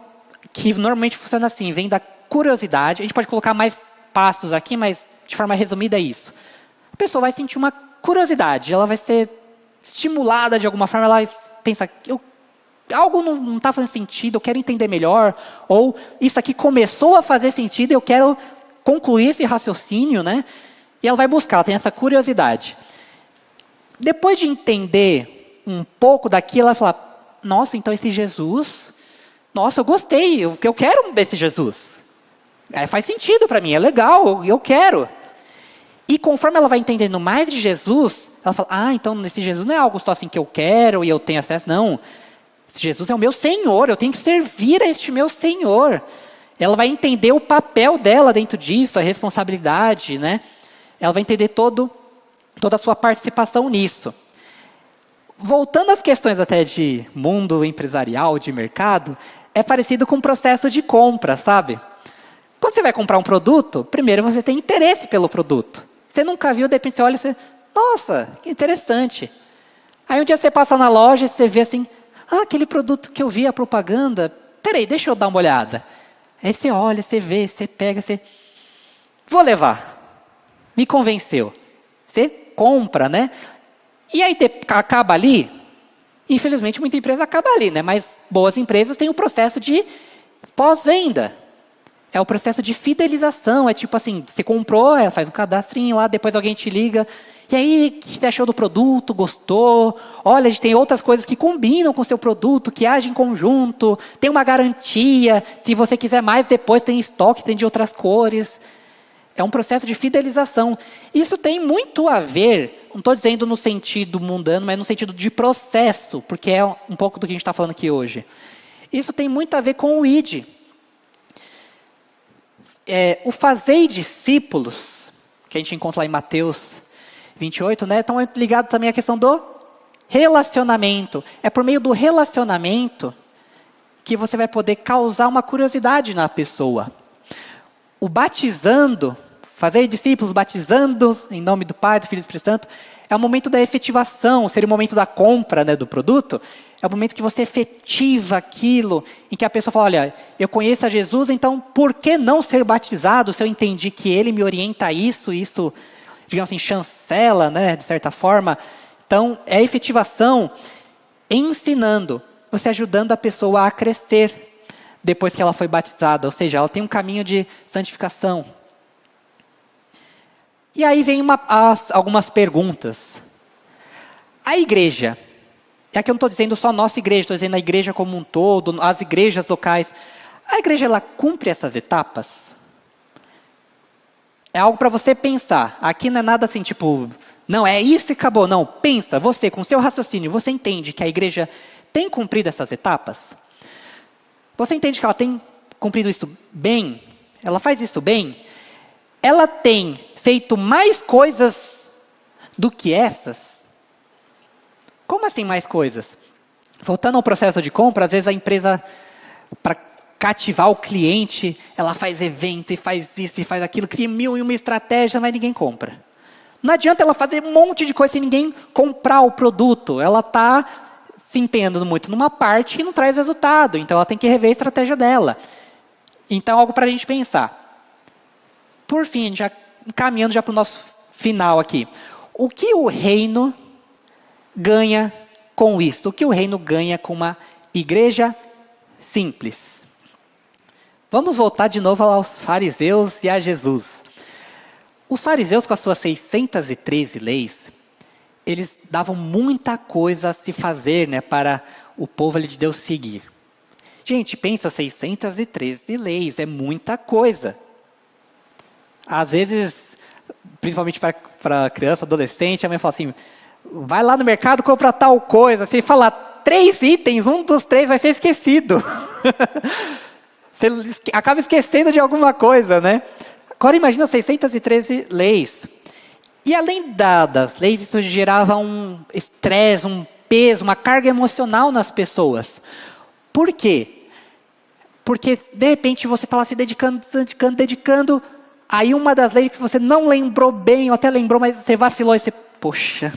que normalmente funciona assim, vem da curiosidade. A gente pode colocar mais passos aqui, mas de forma resumida é isso. A pessoa vai sentir uma curiosidade, ela vai ser estimulada de alguma forma, ela pensa, algo não está fazendo sentido, eu quero entender melhor, ou isso aqui começou a fazer sentido, eu quero concluir esse raciocínio, né? E ela vai buscar, ela tem essa curiosidade. Depois de entender um pouco daquilo, ela vai falar, nossa, então esse Jesus, nossa, eu gostei, eu quero desse Jesus. Faz sentido para mim, é legal, eu quero. E conforme ela vai entendendo mais de Jesus, ela fala, então esse Jesus não é algo só assim que eu quero e eu tenho acesso, não. Esse Jesus é o meu Senhor, eu tenho que servir a este meu Senhor. Ela vai entender o papel dela dentro disso, a responsabilidade, né? Ela vai entender toda a sua participação nisso. Voltando às questões até de mundo empresarial, de mercado, é parecido com o processo de compra, sabe? Quando você vai comprar um produto, primeiro você tem interesse pelo produto. Você nunca viu, de repente você olha e você, nossa, que interessante. Aí um dia você passa na loja e você vê assim, aquele produto que eu vi a propaganda, peraí, deixa eu dar uma olhada. Aí você olha, você vê, você pega, você... Vou levar. Me convenceu. Você compra, né? E aí acaba ali, infelizmente muita empresa acaba ali, né? Mas boas empresas têm um processo de pós-venda. É o processo de fidelização, é tipo assim, você comprou, faz um cadastrinho lá, depois alguém te liga, e aí, o que você achou do produto, gostou? Olha, a gente tem outras coisas que combinam com o seu produto, que agem em conjunto, tem uma garantia, se você quiser mais depois tem estoque, tem de outras cores. É um processo de fidelização. Isso tem muito a ver, não estou dizendo no sentido mundano, mas no sentido de processo, porque é um pouco do que a gente está falando aqui hoje. Isso tem muito a ver com o ID. O fazer discípulos, que a gente encontra lá em Mateus 28, né, estão ligados também à questão do relacionamento. É por meio do relacionamento que você vai poder causar uma curiosidade na pessoa. o batizando, fazer discípulos batizando em nome do Pai, do Filho e do Espírito Santo, é o momento da efetivação, seria o momento da compra, né, do produto. É o momento que você efetiva aquilo, em que a pessoa fala, olha, eu conheço a Jesus, então por que não ser batizado se eu entendi que ele me orienta a isso, digamos assim, chancela, né, de certa forma. Então, é a efetivação ensinando, você ajudando a pessoa a crescer depois que ela foi batizada, ou seja, ela tem um caminho de santificação. E aí vem algumas perguntas. A igreja, e aqui eu não estou dizendo só a nossa igreja, estou dizendo a igreja como um todo, as igrejas locais. A igreja, ela cumpre essas etapas? É algo para você pensar. Aqui não é nada assim, tipo, não, é isso e acabou. Não, pensa, você, com seu raciocínio, você entende que a igreja tem cumprido essas etapas? Você entende que ela tem cumprido isso bem? Ela faz isso bem? Ela tem feito mais coisas do que essas? Como assim mais coisas? Voltando ao processo de compra, às vezes a empresa, para cativar o cliente, ela faz evento e faz isso e faz aquilo, cria 1001 estratégias, mas ninguém compra. Não adianta ela fazer um monte de coisa sem ninguém comprar o produto. Ela está se empenhando muito numa parte que não traz resultado. Então ela tem que rever a estratégia dela. Então, algo para a gente pensar. Por fim, já caminhando já para o nosso final aqui. O que o reino ganha com isso? O que o reino ganha com uma igreja simples? Vamos voltar de novo aos fariseus e a Jesus. Os fariseus, com as suas 613 leis, eles davam muita coisa a se fazer, né, para o povo ali de Deus seguir. Gente, pensa, 613 leis, é muita coisa. Às vezes, principalmente para criança, adolescente, a mãe fala assim, vai lá no mercado, compra tal coisa. Se falar 3 itens, um dos 3 vai ser esquecido. Você acaba esquecendo de alguma coisa, né? Agora imagina 613 leis. E além das leis, isso gerava um estresse, um peso, uma carga emocional nas pessoas. Por quê? Porque, de repente, você está lá se dedicando, aí uma das leis que você não lembrou bem, ou até lembrou, mas você vacilou e você, poxa,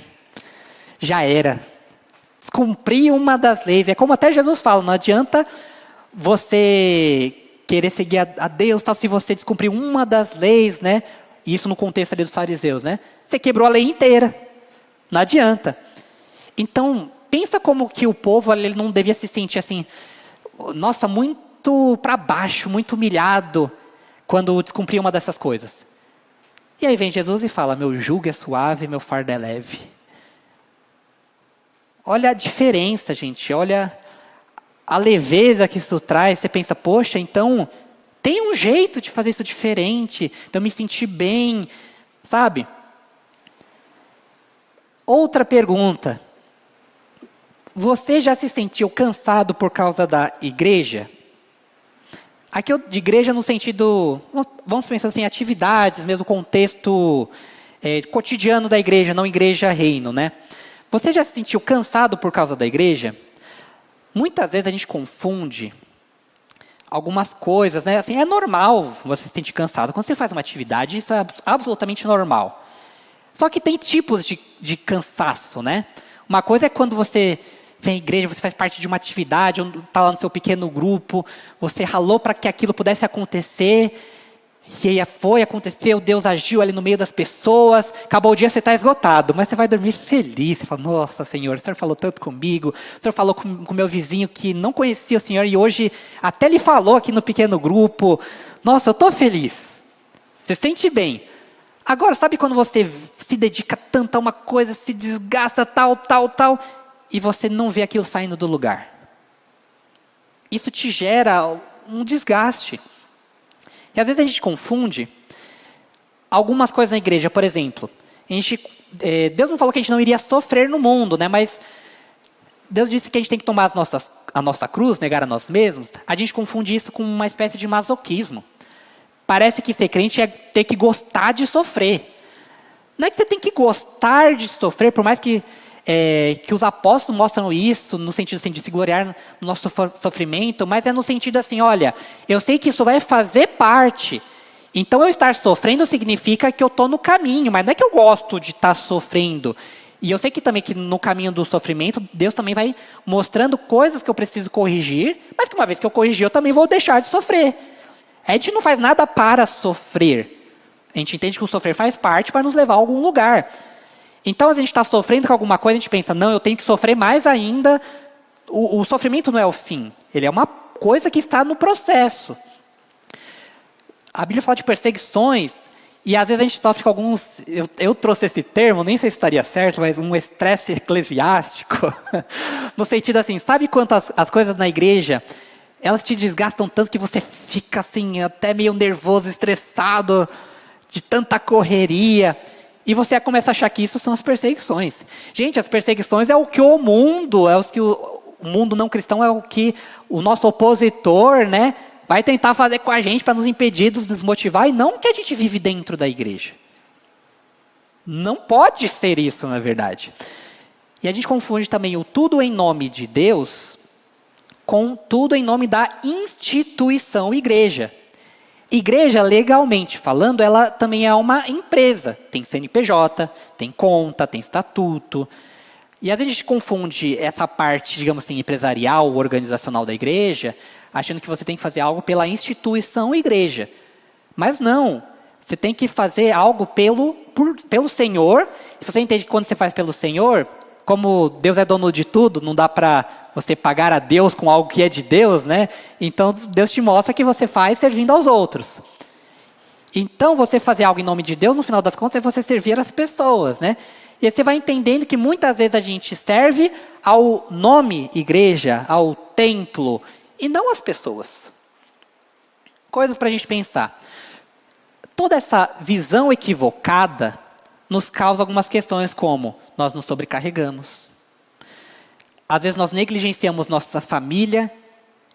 já era. Descumpri uma das leis. É como até Jesus fala, não adianta você querer seguir a Deus, tal, se você descumprir uma das leis, né? Isso no contexto ali dos fariseus, né? Você quebrou a lei inteira. Não adianta. Então, pensa como que o povo ele não devia se sentir assim, nossa, muito para baixo, muito humilhado, quando descumpria uma dessas coisas. E aí vem Jesus e fala, meu jugo é suave, meu fardo é leve. Olha a diferença, gente, olha a leveza que isso traz. Você pensa, poxa, então tem um jeito de fazer isso diferente, de eu me sentir bem, sabe? Outra pergunta. Você já se sentiu cansado por causa da igreja? Aqui de igreja no sentido, vamos pensar assim, atividades, mesmo contexto cotidiano da igreja, não igreja reino, né? Você já se sentiu cansado por causa da igreja? Muitas vezes a gente confunde algumas coisas, né? Assim, é normal você se sentir cansado. Quando você faz uma atividade, isso é absolutamente normal. Só que tem tipos de cansaço, né? Uma coisa é quando você vem à igreja, você faz parte de uma atividade, está lá no seu pequeno grupo, você ralou para que aquilo pudesse acontecer, e aí aconteceu, Deus agiu ali no meio das pessoas, acabou o dia, você está esgotado, mas você vai dormir feliz, você fala, nossa Senhor, o Senhor falou tanto comigo, o Senhor falou com o meu vizinho que não conhecia o Senhor, e hoje até Ele falou aqui no pequeno grupo, nossa, eu estou feliz, você sente bem. Agora, sabe quando você se dedica tanto a uma coisa, se desgasta tal, e você não vê aquilo saindo do lugar? Isso te gera um desgaste. E às vezes a gente confunde algumas coisas na igreja. Por exemplo, Deus não falou que a gente não iria sofrer no mundo, né? Mas Deus disse que a gente tem que tomar a nossa cruz, negar a nós mesmos. A gente confunde isso com uma espécie de masoquismo. Parece que ser crente é ter que gostar de sofrer. Não é que você tem que gostar de sofrer, por mais que os apóstolos mostram isso, no sentido assim, de se gloriar no nosso sofrimento, mas é no sentido assim, olha, eu sei que isso vai fazer parte, Então, eu estar sofrendo significa que eu estou no caminho, mas não é que eu gosto de estar sofrendo. E eu sei que também que no caminho do sofrimento, Deus também vai mostrando coisas que eu preciso corrigir, mas que uma vez que eu corrigir, eu também vou deixar de sofrer. A gente não faz nada para sofrer. A gente entende que o sofrer faz parte para nos levar a algum lugar. Então, a gente está sofrendo com alguma coisa, a gente pensa, não, eu tenho que sofrer mais ainda. O sofrimento não é o fim. Ele é uma coisa que está no processo. A Bíblia fala de perseguições, e às vezes a gente sofre com alguns, eu trouxe esse termo, nem sei se estaria certo, mas um estresse eclesiástico, no sentido assim, sabe quanto as coisas na igreja, elas te desgastam tanto que você fica assim, até meio nervoso, estressado, de tanta correria, e você começa a achar que isso são as perseguições. Gente, as perseguições é o que o mundo, é os que o mundo não cristão, é o que o nosso opositor, né, vai tentar fazer com a gente para nos impedir de nos desmotivar, e não que a gente vive dentro da igreja. Não pode ser isso, na verdade. E a gente confunde também o tudo em nome de Deus com tudo em nome da instituição igreja. Igreja, legalmente falando, ela também é uma empresa. Tem CNPJ, tem conta, tem estatuto. E às vezes a gente confunde essa parte, digamos assim, empresarial, organizacional da igreja, achando que você tem que fazer algo pela instituição igreja. Mas não. Você tem que fazer algo pelo Senhor. E você entende que quando você faz pelo Senhor, como Deus é dono de tudo, não dá para você pagar a Deus com algo que é de Deus, né? Então Deus te mostra que você faz servindo aos outros. Então você fazer algo em nome de Deus, no final das contas, é você servir as pessoas, né? E aí você vai entendendo que muitas vezes a gente serve ao nome igreja, ao templo, e não às pessoas. Coisas para a gente pensar. Toda essa visão equivocada nos causa algumas questões, como nós nos sobrecarregamos. Às vezes nós negligenciamos nossa família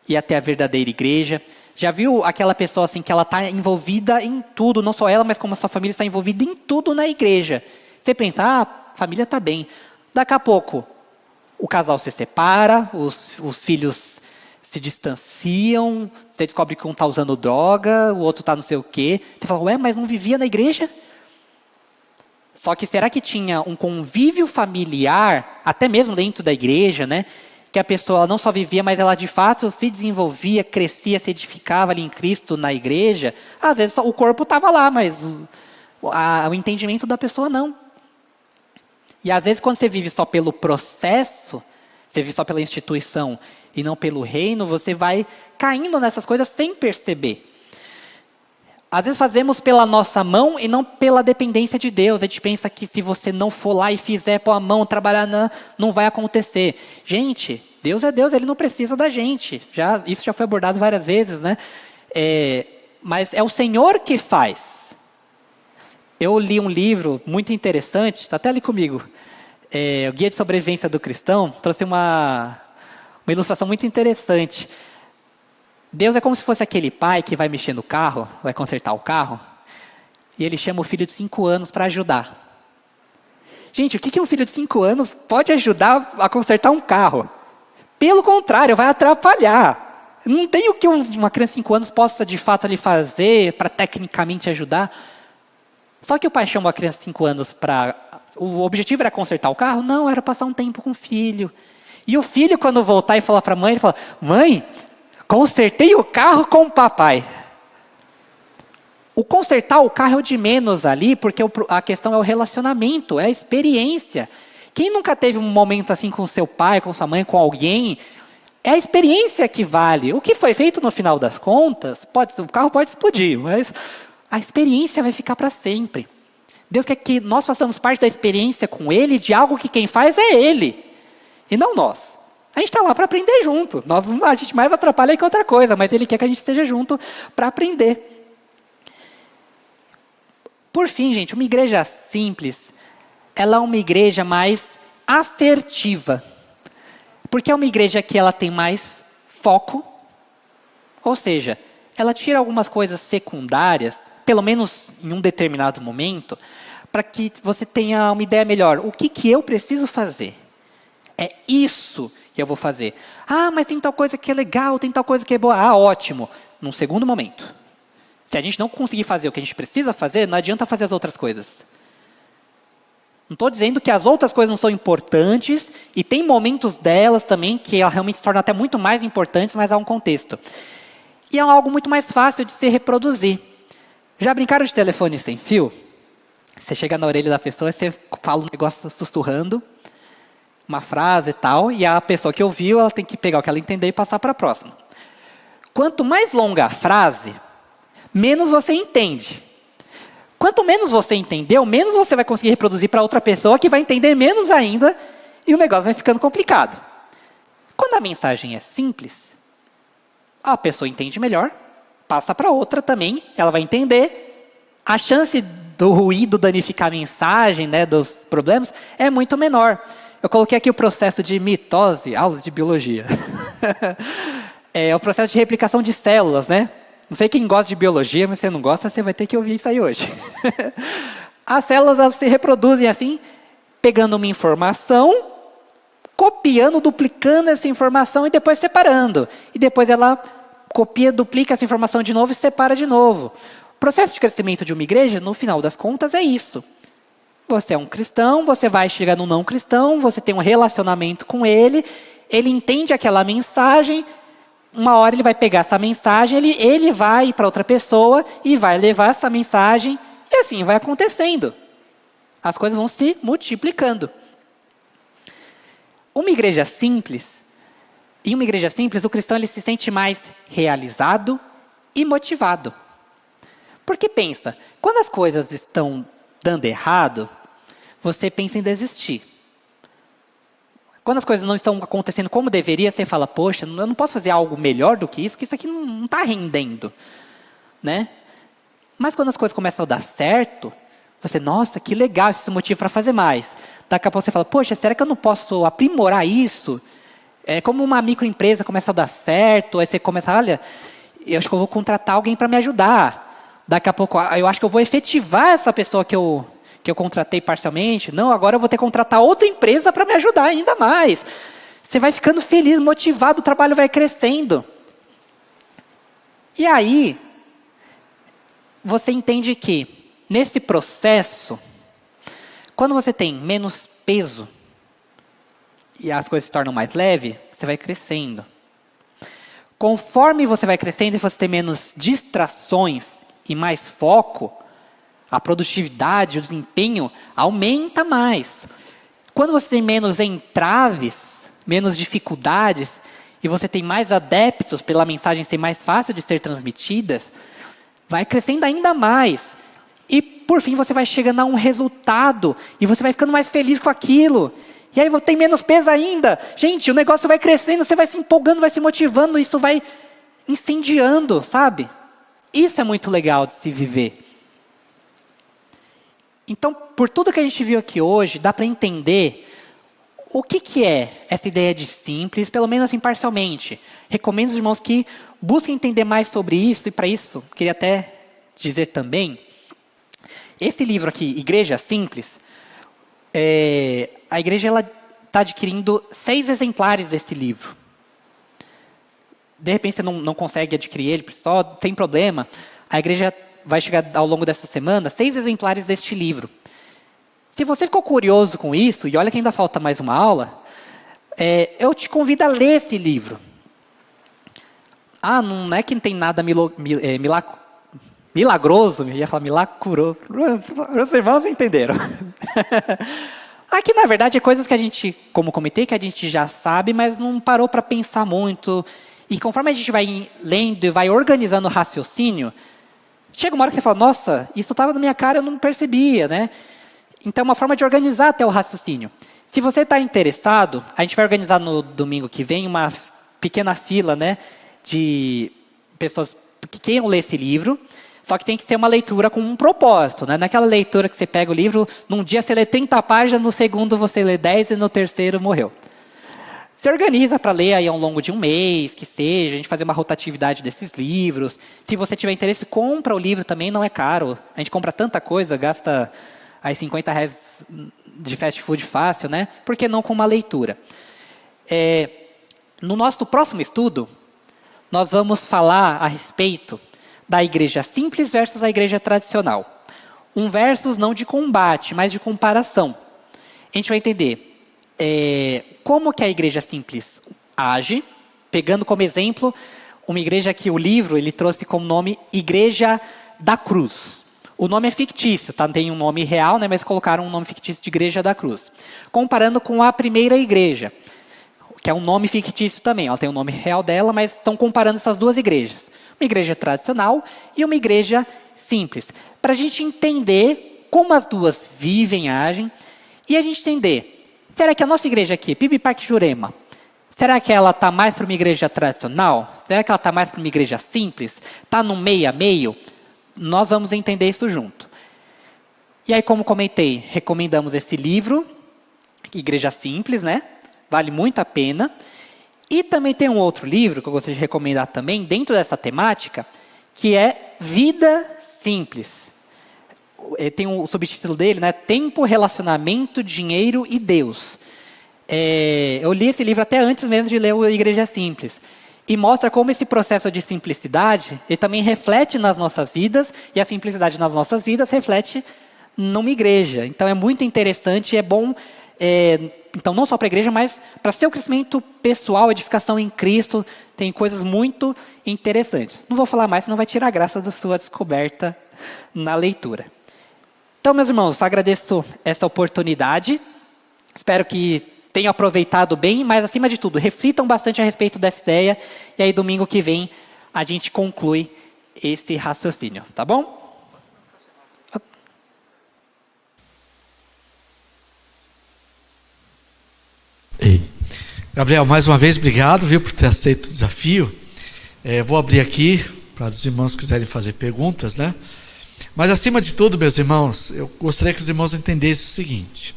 e até a verdadeira igreja. Já viu aquela pessoa assim que ela está envolvida em tudo, não só ela, mas como a sua família está envolvida em tudo na igreja. Você pensa, a família está bem. Daqui a pouco, o casal se separa, os filhos se distanciam, você descobre que um está usando droga, o outro está não sei o quê. Você fala, ué, mas não vivia na igreja? Só que será que tinha um convívio familiar, até mesmo dentro da igreja, né? Que a pessoa não só vivia, mas ela de fato se desenvolvia, crescia, se edificava ali em Cristo na igreja? Às vezes o corpo estava lá, mas o entendimento da pessoa não. E às vezes quando você vive só pelo processo, você vive só pela instituição e não pelo reino, você vai caindo nessas coisas sem perceber. Às vezes fazemos pela nossa mão e não pela dependência de Deus. A gente pensa que se você não for lá e fizer pôr a mão, trabalhar, não vai acontecer. Gente, Deus é Deus, Ele não precisa da gente. Isso já foi abordado várias vezes, né? Mas é o Senhor que faz. Eu li um livro muito interessante, está até ali comigo, o Guia de Sobrevivência do Cristão, trouxe uma ilustração muito interessante. Deus é como se fosse aquele pai que vai mexer no carro, vai consertar o carro, e ele chama o filho de 5 anos para ajudar. Gente, o que um filho de 5 anos pode ajudar a consertar um carro? Pelo contrário, vai atrapalhar. Não tem o que uma criança de 5 anos possa de fato ali fazer para tecnicamente ajudar. Só que o pai chamou a criança de 5 anos para... O objetivo era consertar o carro? Não, era passar um tempo com o filho. E o filho, quando voltar e falar para a mãe, ele fala, mãe, consertei o carro com o papai. O consertar o carro é o de menos ali, porque a questão é o relacionamento, é a experiência. Quem nunca teve um momento assim com seu pai, com sua mãe, com alguém? É a experiência que vale. O que foi feito no final das contas, o carro pode explodir, mas a experiência vai ficar para sempre. Deus quer que nós façamos parte da experiência com Ele, de algo que quem faz é Ele, e não nós. A gente está lá para aprender junto. A gente mais atrapalha que outra coisa, mas Ele quer que a gente esteja junto para aprender. Por fim, gente, uma igreja simples, ela é uma igreja mais assertiva. Porque é uma igreja que ela tem mais foco, ou seja, ela tira algumas coisas secundárias, pelo menos em um determinado momento, para que você tenha uma ideia melhor. O que eu preciso fazer? É isso que eu vou fazer. Ah, mas tem tal coisa que é legal, tem tal coisa que é boa. Ah, ótimo. Num segundo momento. Se a gente não conseguir fazer o que a gente precisa fazer, não adianta fazer as outras coisas. Não estou dizendo que as outras coisas não são importantes, e tem momentos delas também que elas realmente se tornam até muito mais importantes, mas há um contexto. E é algo muito mais fácil de se reproduzir. Já brincaram de telefone sem fio? Você chega na orelha da pessoa e você fala um negócio sussurrando, uma frase e tal, e a pessoa que ouviu, ela tem que pegar o que ela entendeu e passar para a próxima. Quanto mais longa a frase, menos você entende. Quanto menos você entendeu, menos você vai conseguir reproduzir para outra pessoa, que vai entender menos ainda, e o negócio vai ficando complicado. Quando a mensagem é simples, a pessoa entende melhor, passa para outra também, ela vai entender, a chance do ruído danificar a mensagem, né, dos problemas, é muito menor. Eu coloquei aqui o processo de mitose, aulas de biologia. É o processo de replicação de células, né? Não sei quem gosta de biologia, mas se você não gosta, você vai ter que ouvir isso aí hoje. As células elas se reproduzem assim, pegando uma informação, copiando, duplicando essa informação e depois separando. E depois ela copia, duplica essa informação de novo e separa de novo. O processo de crescimento de uma igreja, no final das contas, é isso. Você é um cristão, você vai chegar no não cristão, você tem um relacionamento com ele entende aquela mensagem, uma hora ele vai pegar essa mensagem, ele vai para outra pessoa e vai levar essa mensagem, e assim vai acontecendo. As coisas vão se multiplicando. Em uma igreja simples, o cristão ele se sente mais realizado e motivado. Porque pensa, quando as coisas estão dando errado, você pensa em desistir. Quando as coisas não estão acontecendo como deveria, você fala, poxa, eu não posso fazer algo melhor do que isso, porque isso aqui não está rendendo. Né? Mas quando as coisas começam a dar certo, você, nossa, que legal esse motivo para fazer mais. Daqui a pouco você fala, poxa, será que eu não posso aprimorar isso? Como uma microempresa começa a dar certo, aí você começa, olha, eu acho que eu vou contratar alguém para me ajudar. Daqui a pouco, eu acho que eu vou efetivar essa pessoa que eu contratei parcialmente. Não, agora eu vou ter que contratar outra empresa para me ajudar ainda mais. Você vai ficando feliz, motivado, o trabalho vai crescendo. E aí, você entende que, nesse processo, quando você tem menos peso e as coisas se tornam mais leves, você vai crescendo. Conforme você vai crescendo e você tem menos distrações e mais foco, a produtividade, o desempenho aumenta mais. Quando você tem menos entraves, menos dificuldades, e você tem mais adeptos pela mensagem ser mais fácil de ser transmitida, vai crescendo ainda mais. E, por fim, você vai chegando a um resultado, e você vai ficando mais feliz com aquilo. E aí tem menos peso ainda. Gente, o negócio vai crescendo, você vai se empolgando, vai se motivando, isso vai incendiando, sabe? Isso é muito legal de se viver. Então, por tudo que a gente viu aqui hoje, dá para entender o que é essa ideia de simples, pelo menos assim parcialmente. Recomendo aos irmãos que busquem entender mais sobre isso, e para isso, queria até dizer também, esse livro aqui, Igreja Simples, a igreja está adquirindo 6 exemplares desse livro. De repente você não consegue adquirir ele só, tem problema. A igreja vai chegar ao longo dessa semana 6 exemplares deste livro. Se você ficou curioso com isso, e olha que ainda falta mais uma aula, eu te convido a ler esse livro. Não é que não tem nada milagroso, eu ia falar milagroso, os irmãos entenderam. Aqui, na verdade, é coisas que a gente, como comitê, que a gente já sabe, mas não parou para pensar muito. E conforme a gente vai lendo e vai organizando o raciocínio, chega uma hora que você fala, nossa, isso estava na minha cara, eu não percebia, né? Então, é uma forma de organizar até o raciocínio. Se você está interessado, a gente vai organizar no domingo que vem uma pequena fila, né, de pessoas que queiram ler esse livro, só que tem que ser uma leitura com um propósito, né? Naquela leitura que você pega o livro, num dia você lê 30 páginas, no segundo você lê 10 e no terceiro morreu. Se organiza para ler aí ao longo de um mês, que seja, a gente fazer uma rotatividade desses livros. Se você tiver interesse, compra o livro também, não é caro. A gente compra tanta coisa, gasta aí R$50 de fast food fácil, né? Por que não com uma leitura? No nosso próximo estudo, nós vamos falar a respeito da igreja simples versus a igreja tradicional. Um versus não de combate, mas de comparação. A gente vai entender como que a igreja simples age, pegando como exemplo uma igreja que o livro ele trouxe como nome Igreja da Cruz. O nome é fictício, tá? Não tem um nome real, né? Mas colocaram um nome fictício de Igreja da Cruz. Comparando com a primeira igreja, que é um nome fictício também. Ela tem o nome real dela, mas estão comparando essas duas igrejas. Uma igreja tradicional e uma igreja simples. Para a gente entender como as duas vivem, agem, e a gente entender, será que a nossa igreja aqui, PIB Parque Jurema, será que ela está mais para uma igreja tradicional? Será que ela está mais para uma igreja simples? Está no meio a meio? Nós vamos entender isso junto. E aí, como comentei, recomendamos esse livro, Igreja Simples, né? Vale muito a pena. E também tem um outro livro que eu gostaria de recomendar também, dentro dessa temática, que é Vida Simples. Tem o subtítulo dele, né? Tempo, Relacionamento, Dinheiro e Deus. Eu li esse livro até antes mesmo de ler o Igreja Simples. E mostra como esse processo de simplicidade, ele também reflete nas nossas vidas, e a simplicidade nas nossas vidas reflete numa igreja. Então é muito interessante e é bom, então não só para a igreja, mas para seu crescimento pessoal, edificação em Cristo, tem coisas muito interessantes. Não vou falar mais, senão vai tirar a graça da sua descoberta na leitura. Então, meus irmãos, agradeço essa oportunidade, espero que tenham aproveitado bem, mas acima de tudo, reflitam bastante a respeito dessa ideia, e aí domingo que vem a gente conclui esse raciocínio, tá bom? Ei. Gabriel, mais uma vez, obrigado, viu, por ter aceito o desafio. Vou abrir aqui para os irmãos que quiserem fazer perguntas, né? Mas acima de tudo, meus irmãos, eu gostaria que os irmãos entendessem o seguinte: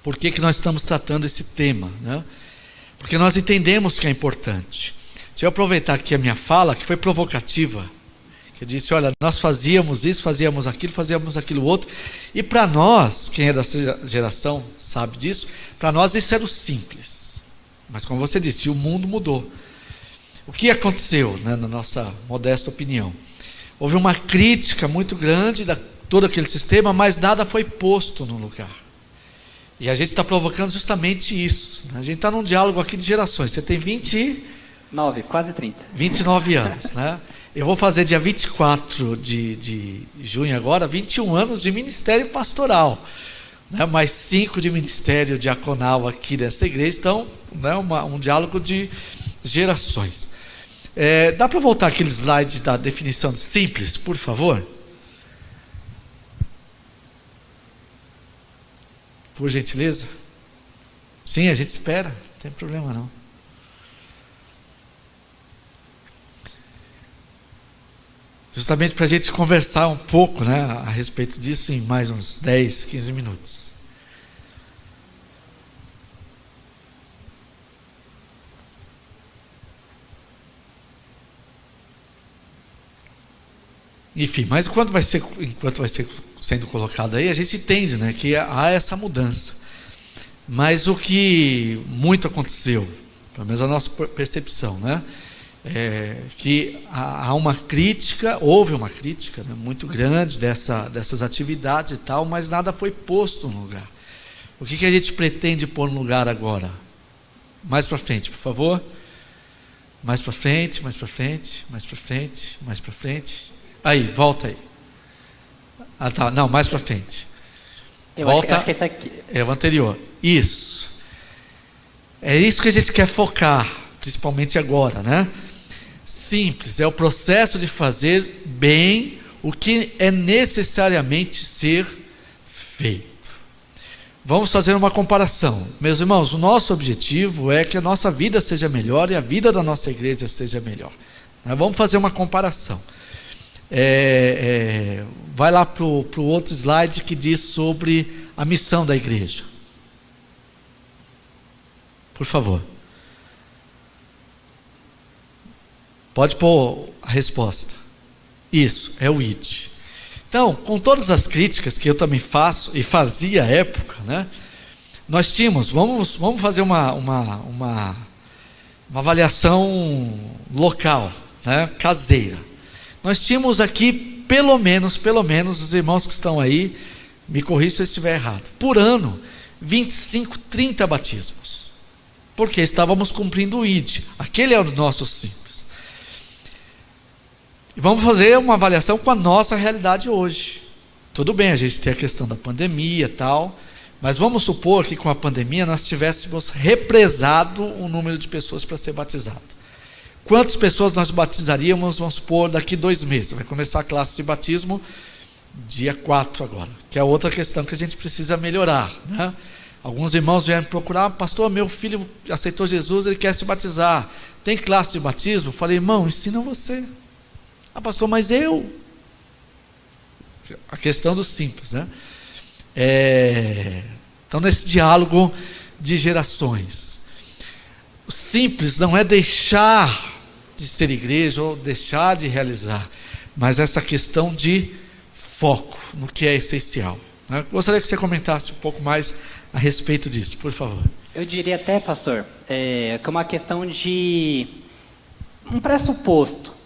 por que nós estamos tratando esse tema, né? Porque nós entendemos que é importante. Deixa eu aproveitar aqui a minha fala, que foi provocativa, que eu disse, olha, nós fazíamos isso, fazíamos aquilo outro, e para nós, quem é dessa geração sabe disso, para nós isso era o simples. Mas como você disse, o mundo mudou. O que aconteceu, né, na nossa modesta opinião? Houve uma crítica muito grande de todo aquele sistema, mas nada foi posto no lugar. E a gente está provocando justamente isso. A gente está num diálogo aqui de gerações. Você tem 29, quase 30. 29 anos, né? Eu vou fazer dia 24 de junho agora, 21 anos de ministério pastoral. Né? Mais 5 de ministério diaconal aqui dessa igreja. Então, né, um diálogo de gerações. Dá para voltar aquele slide da definição de simples, por favor? Por gentileza? Sim, a gente espera, não tem problema não. Justamente para a gente conversar um pouco, né, a respeito disso em mais uns 10, 15 minutos. Enfim, mas enquanto vai ser sendo colocado aí, a gente entende, né, que há essa mudança. Mas o que muito aconteceu, pelo menos a nossa percepção, né, que há uma crítica, houve uma crítica, né, muito grande dessas atividades e tal, mas nada foi posto no lugar. O que a gente pretende pôr no lugar agora? Mais para frente, por favor. Mais para frente, mais para frente, mais para frente, mais para frente. Aí, volta aí. Ah, tá. Não, mais para frente. Volta. Acho que esse aqui. É o anterior. Isso. É isso que a gente quer focar, principalmente agora, né? Simples. É o processo de fazer bem o que é necessariamente ser feito. Vamos fazer uma comparação. Meus irmãos, o nosso objetivo é que a nossa vida seja melhor e a vida da nossa igreja seja melhor. Vamos fazer uma comparação. Vai lá para o outro slide que diz sobre a missão da igreja. Por favor. Pode pôr a resposta. Isso, é o ID. Então, com todas as críticas que eu também faço e fazia à época, né, nós tínhamos, vamos fazer uma avaliação local, né, caseira. nós tínhamos aqui, pelo menos, os irmãos que estão aí, me corrija se eu estiver errado, por ano, 25, 30 batismos, porque estávamos cumprindo o ID, aquele é o nosso simples. E vamos fazer uma avaliação com a nossa realidade hoje. Tudo bem, a gente tem a questão da pandemia e tal, mas vamos supor que com a pandemia nós tivéssemos represado o número de pessoas para ser batizado. Quantas pessoas nós batizaríamos, vamos supor, daqui 2 meses? Vai começar a classe de batismo dia 4 agora, que é outra questão que a gente precisa melhorar, né? Alguns irmãos vieram procurar, pastor, meu filho aceitou Jesus, ele quer se batizar, tem classe de batismo? Eu falei, irmão, ensina você. Ah, pastor, mas eu... A questão do simples, né? Então, nesse diálogo de gerações, o simples não é deixar de ser igreja ou deixar de realizar, mas essa questão de foco no que é essencial, né? Gostaria que você comentasse um pouco mais a respeito disso, por favor. Eu diria até, pastor, que é uma questão de um pressuposto.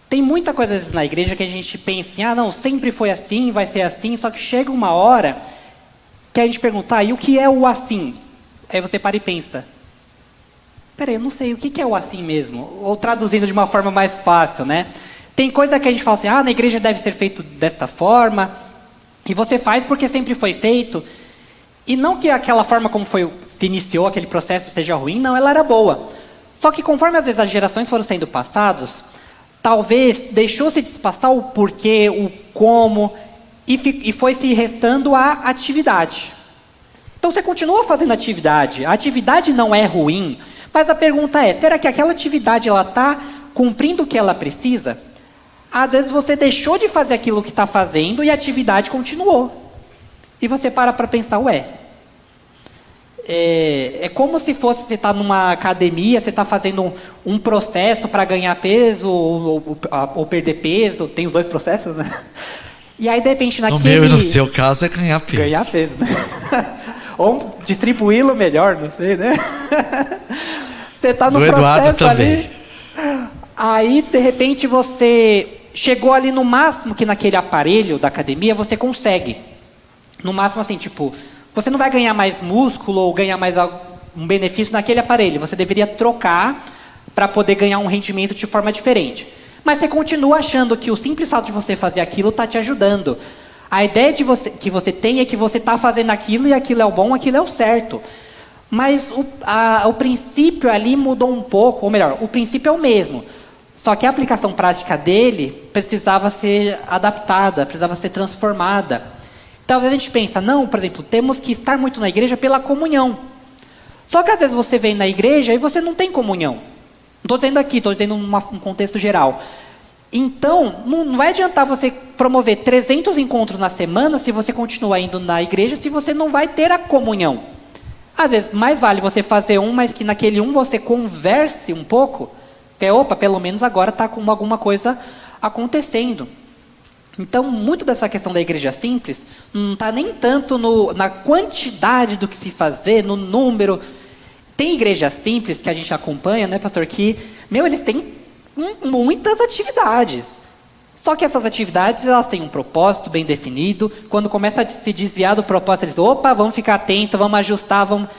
Tem muita coisa às vezes na igreja que a gente pensa assim, não, sempre foi assim, vai ser assim, só que chega uma hora que a gente pergunta, e o que é o assim? Aí você para e pensa, peraí, eu não sei, o que é o assim mesmo? Ou traduzindo de uma forma mais fácil, né? Tem coisa que a gente fala assim, na igreja deve ser feito desta forma, e você faz porque sempre foi feito, e não que aquela forma como se iniciou aquele processo seja ruim, não, ela era boa. Só que conforme às vezes as gerações foram sendo passadas, talvez deixou-se de passar o porquê, o como, e foi se restando a atividade. Então você continua fazendo atividade, a atividade não é ruim, mas a pergunta é, será que aquela atividade está cumprindo o que ela precisa? Às vezes você deixou de fazer aquilo que está fazendo e a atividade continuou. E você para pensar, é como se fosse você estar numa academia, você está fazendo um processo para ganhar peso ou perder peso, tem os 2 processos, né? E aí, de repente, naquele... No meu e no seu caso é ganhar peso. Ganhar peso, né? Ou distribuí-lo melhor, não sei, né? Você está no processo ali. Aí, de repente, você chegou ali no máximo que naquele aparelho da academia você consegue. No máximo, assim, tipo... Você não vai ganhar mais músculo ou ganhar mais um benefício naquele aparelho. Você deveria trocar para poder ganhar um rendimento de forma diferente. Mas você continua achando que o simples fato de você fazer aquilo está te ajudando. A ideia que você tem é que você está fazendo aquilo e aquilo é o bom, aquilo é o certo. Mas o princípio ali mudou um pouco, ou melhor, o princípio é o mesmo. Só que a aplicação prática dele precisava ser adaptada, precisava ser transformada. Talvez a gente pensa, não, por exemplo, temos que estar muito na igreja pela comunhão. Só que às vezes você vem na igreja e você não tem comunhão. Não estou dizendo aqui, estou dizendo um contexto geral. Então, não vai adiantar você promover 300 encontros na semana se você continuar indo na igreja, se você não vai ter a comunhão. Às vezes, mais vale você fazer mas que naquele você converse um pouco, que pelo menos agora está com alguma coisa acontecendo. Então, muito dessa questão da igreja simples não está nem tanto na quantidade do que se fazer, no número. Tem igreja simples que a gente acompanha, né, pastor, que, eles têm muitas atividades. Só que essas atividades, elas têm um propósito bem definido. Quando começa a se desviar do propósito, eles, vamos ficar atentos, vamos ajustar, vamos...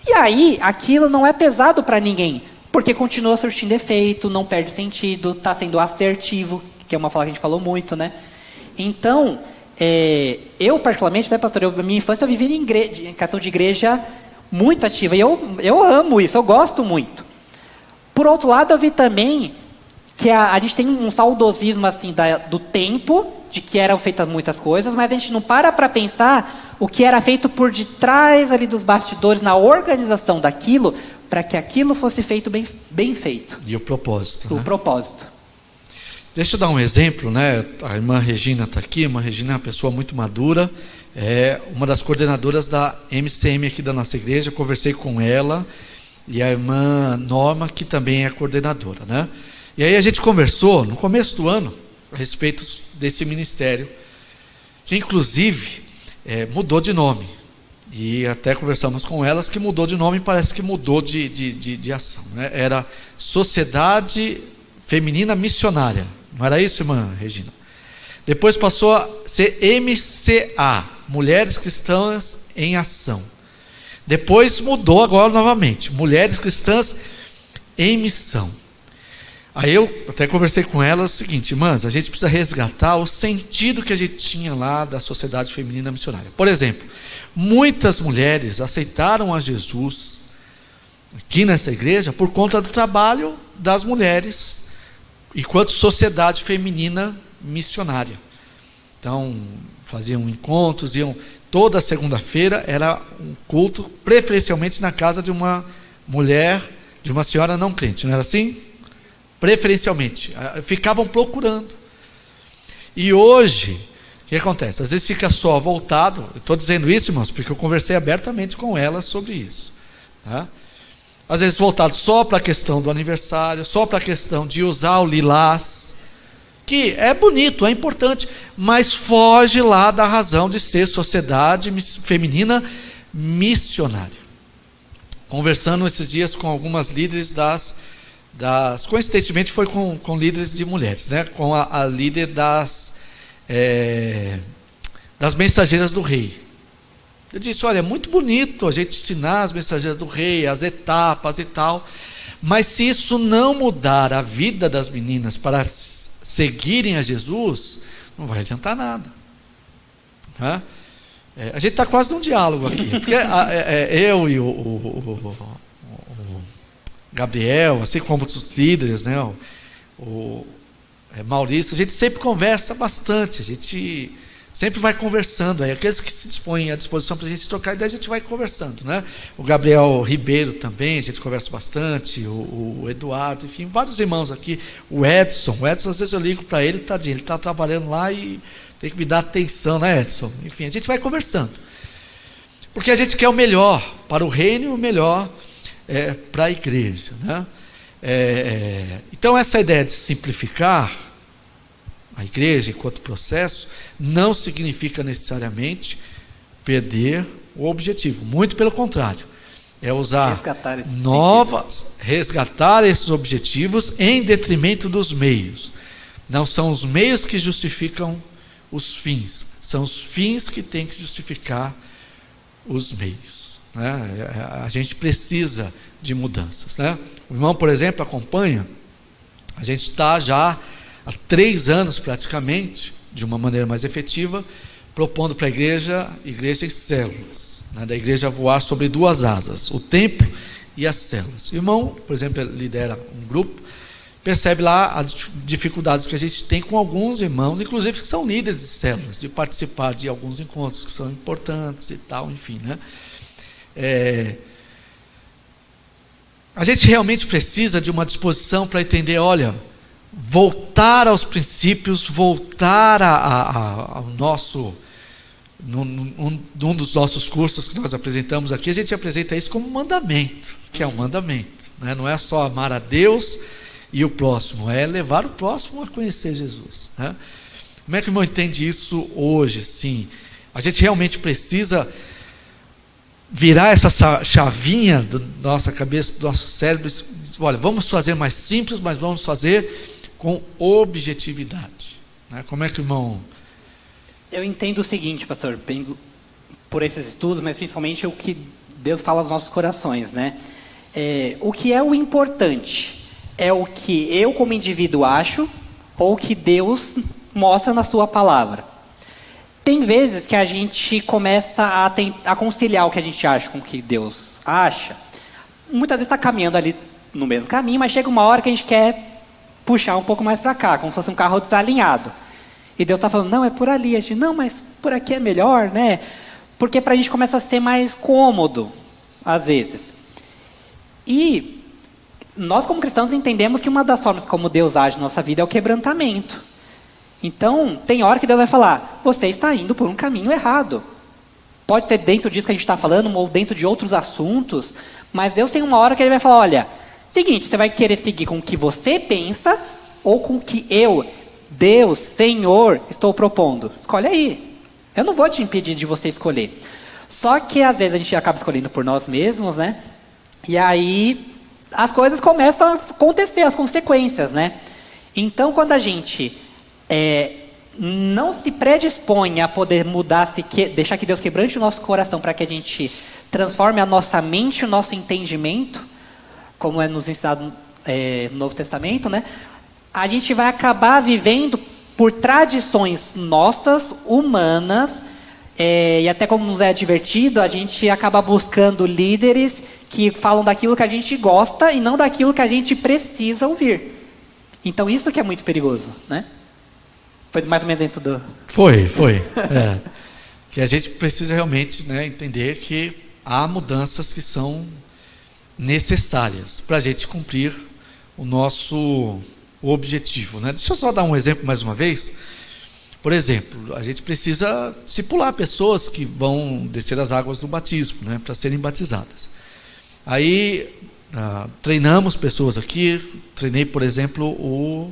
E aí, aquilo não é pesado para ninguém, porque continua surtindo efeito, não perde sentido, está sendo assertivo, que é uma fala que a gente falou muito, né? Então, eu particularmente, né, pastor, na minha infância eu vivi em questão de igreja muito ativa, e eu amo isso, eu gosto muito. Por outro lado, eu vi também que a gente tem um saudosismo assim, do tempo, de que eram feitas muitas coisas, mas a gente não para pensar o que era feito por detrás ali dos bastidores, na organização daquilo, para que aquilo fosse feito bem feito. E o propósito. O propósito. Deixa eu dar um exemplo, né? A irmã Regina está aqui, a irmã Regina é uma pessoa muito madura, é uma das coordenadoras da MCM aqui da nossa igreja, eu conversei com ela, e a irmã Norma, que também é coordenadora, né? E aí a gente conversou, no começo do ano, a respeito desse ministério, que inclusive mudou de nome, e até conversamos com elas que mudou de nome, parece que mudou de ação, né? Era Sociedade Feminina Missionária. Não era isso, irmã Regina? Depois passou a ser MCA, Mulheres Cristãs em Ação. Depois mudou agora novamente, Mulheres Cristãs em Missão. Aí eu até conversei com elas o seguinte: irmãs, a gente precisa resgatar o sentido que a gente tinha lá da Sociedade Feminina Missionária. Por exemplo, muitas mulheres aceitaram a Jesus aqui nessa igreja por conta do trabalho das mulheres enquanto Sociedade Feminina Missionária. Então, faziam encontros, iam toda segunda-feira, era um culto, preferencialmente na casa de uma mulher, de uma senhora não crente, não era assim? Preferencialmente, ficavam procurando. E hoje, o que acontece? Às vezes fica só voltado, eu estou dizendo isso, irmãos, porque eu conversei abertamente com elas sobre isso, tá? Às vezes voltado só para a questão do aniversário, só para a questão de usar o lilás, que é bonito, é importante, mas foge lá da razão de ser Sociedade Feminina Missionária. Conversando esses dias com algumas líderes coincidentemente foi com líderes de mulheres, né? Com a líder das mensageiras do rei. Eu disse: olha, é muito bonito a gente ensinar as mensageiras do rei, as etapas e tal, mas se isso não mudar a vida das meninas para seguirem a Jesus, não vai adiantar nada. Tá? A gente está quase num diálogo aqui, porque eu e o Gabriel, assim como os líderes, né, o Maurício, a gente sempre conversa bastante, a gente sempre vai conversando, aí aqueles que se dispõem à disposição para a gente trocar ideia, a gente vai conversando, né? O Gabriel Ribeiro também, a gente conversa bastante, o Eduardo, enfim, vários irmãos aqui, o Edson, às vezes eu ligo para ele, tadinho, ele está trabalhando lá e tem que me dar atenção, né, Edson? Enfim, a gente vai conversando, porque a gente quer o melhor para o reino e o melhor para a igreja, né? Então essa ideia de simplificar a igreja enquanto processo não significa necessariamente perder o objetivo, muito pelo contrário, é usar resgatar esses objetivos em detrimento dos meios. Não são os meios que justificam os fins, são os fins que têm que justificar os meios, né? A gente precisa de mudanças, né? O irmão, por exemplo, acompanha, a gente está já há 3 anos praticamente, de uma maneira mais efetiva, propondo para a igreja em células, né? Da igreja voar sobre 2 asas, o templo e as células. O irmão, por exemplo, lidera um grupo, percebe lá as dificuldades que a gente tem com alguns irmãos, inclusive que são líderes de células, de participar de alguns encontros que são importantes e tal, enfim, né? A gente realmente precisa de uma disposição para entender, olha, voltar aos princípios, voltar ao nosso, num dos nossos cursos que nós apresentamos aqui, a gente apresenta isso como um mandamento, que é um mandamento, né? Não é só amar a Deus e o próximo, é levar o próximo a conhecer Jesus, né? Como é que o irmão entende isso hoje? Sim, a gente realmente precisa virar essa chavinha da nossa cabeça, do nosso cérebro. Olha, vamos fazer mais simples, mas vamos fazer com objetividade, né? Como é que o irmão... Eu entendo o seguinte, pastor, por esses estudos, mas principalmente o que Deus fala aos nossos corações, né? O que é o importante? É o que eu como indivíduo acho ou o que Deus mostra na sua palavra? Tem vezes que a gente começa a conciliar o que a gente acha com o que Deus acha. Muitas vezes está caminhando ali no mesmo caminho, mas chega uma hora que a gente quer puxar um pouco mais para cá, como se fosse um carro desalinhado. E Deus está falando, não, é por ali. A gente, não, mas por aqui é melhor, né? Porque para a gente começa a ser mais cômodo, às vezes. E nós, como cristãos, entendemos que uma das formas como Deus age na nossa vida é o quebrantamento. Então, tem hora que Deus vai falar, você está indo por um caminho errado. Pode ser dentro disso que a gente está falando, ou dentro de outros assuntos, mas Deus tem uma hora que Ele vai falar, olha, seguinte, você vai querer seguir com o que você pensa, ou com o que eu, Deus, Senhor, estou propondo. Escolhe aí. Eu não vou te impedir de você escolher. Só que, às vezes, a gente acaba escolhendo por nós mesmos, né? E aí, as coisas começam a acontecer, as consequências, né? Então, quando a gente não se predispõe a poder mudar, deixar que Deus quebrante o nosso coração para que a gente transforme a nossa mente, o nosso entendimento, como é nos ensinado no Novo Testamento, né? A gente vai acabar vivendo por tradições nossas, humanas, e até como nos é advertido, a gente acaba buscando líderes que falam daquilo que a gente gosta e não daquilo que a gente precisa ouvir. Então isso que é muito perigoso, né? Foi mais ou menos dentro do... Foi. Que a gente precisa realmente, né, entender que há mudanças que são necessárias para a gente cumprir o nosso objetivo, né? Deixa eu só dar um exemplo mais uma vez. Por exemplo, a gente precisa discipular pessoas que vão descer as águas do batismo, né, para serem batizadas. Aí treinamos pessoas aqui. Treinei, por exemplo, o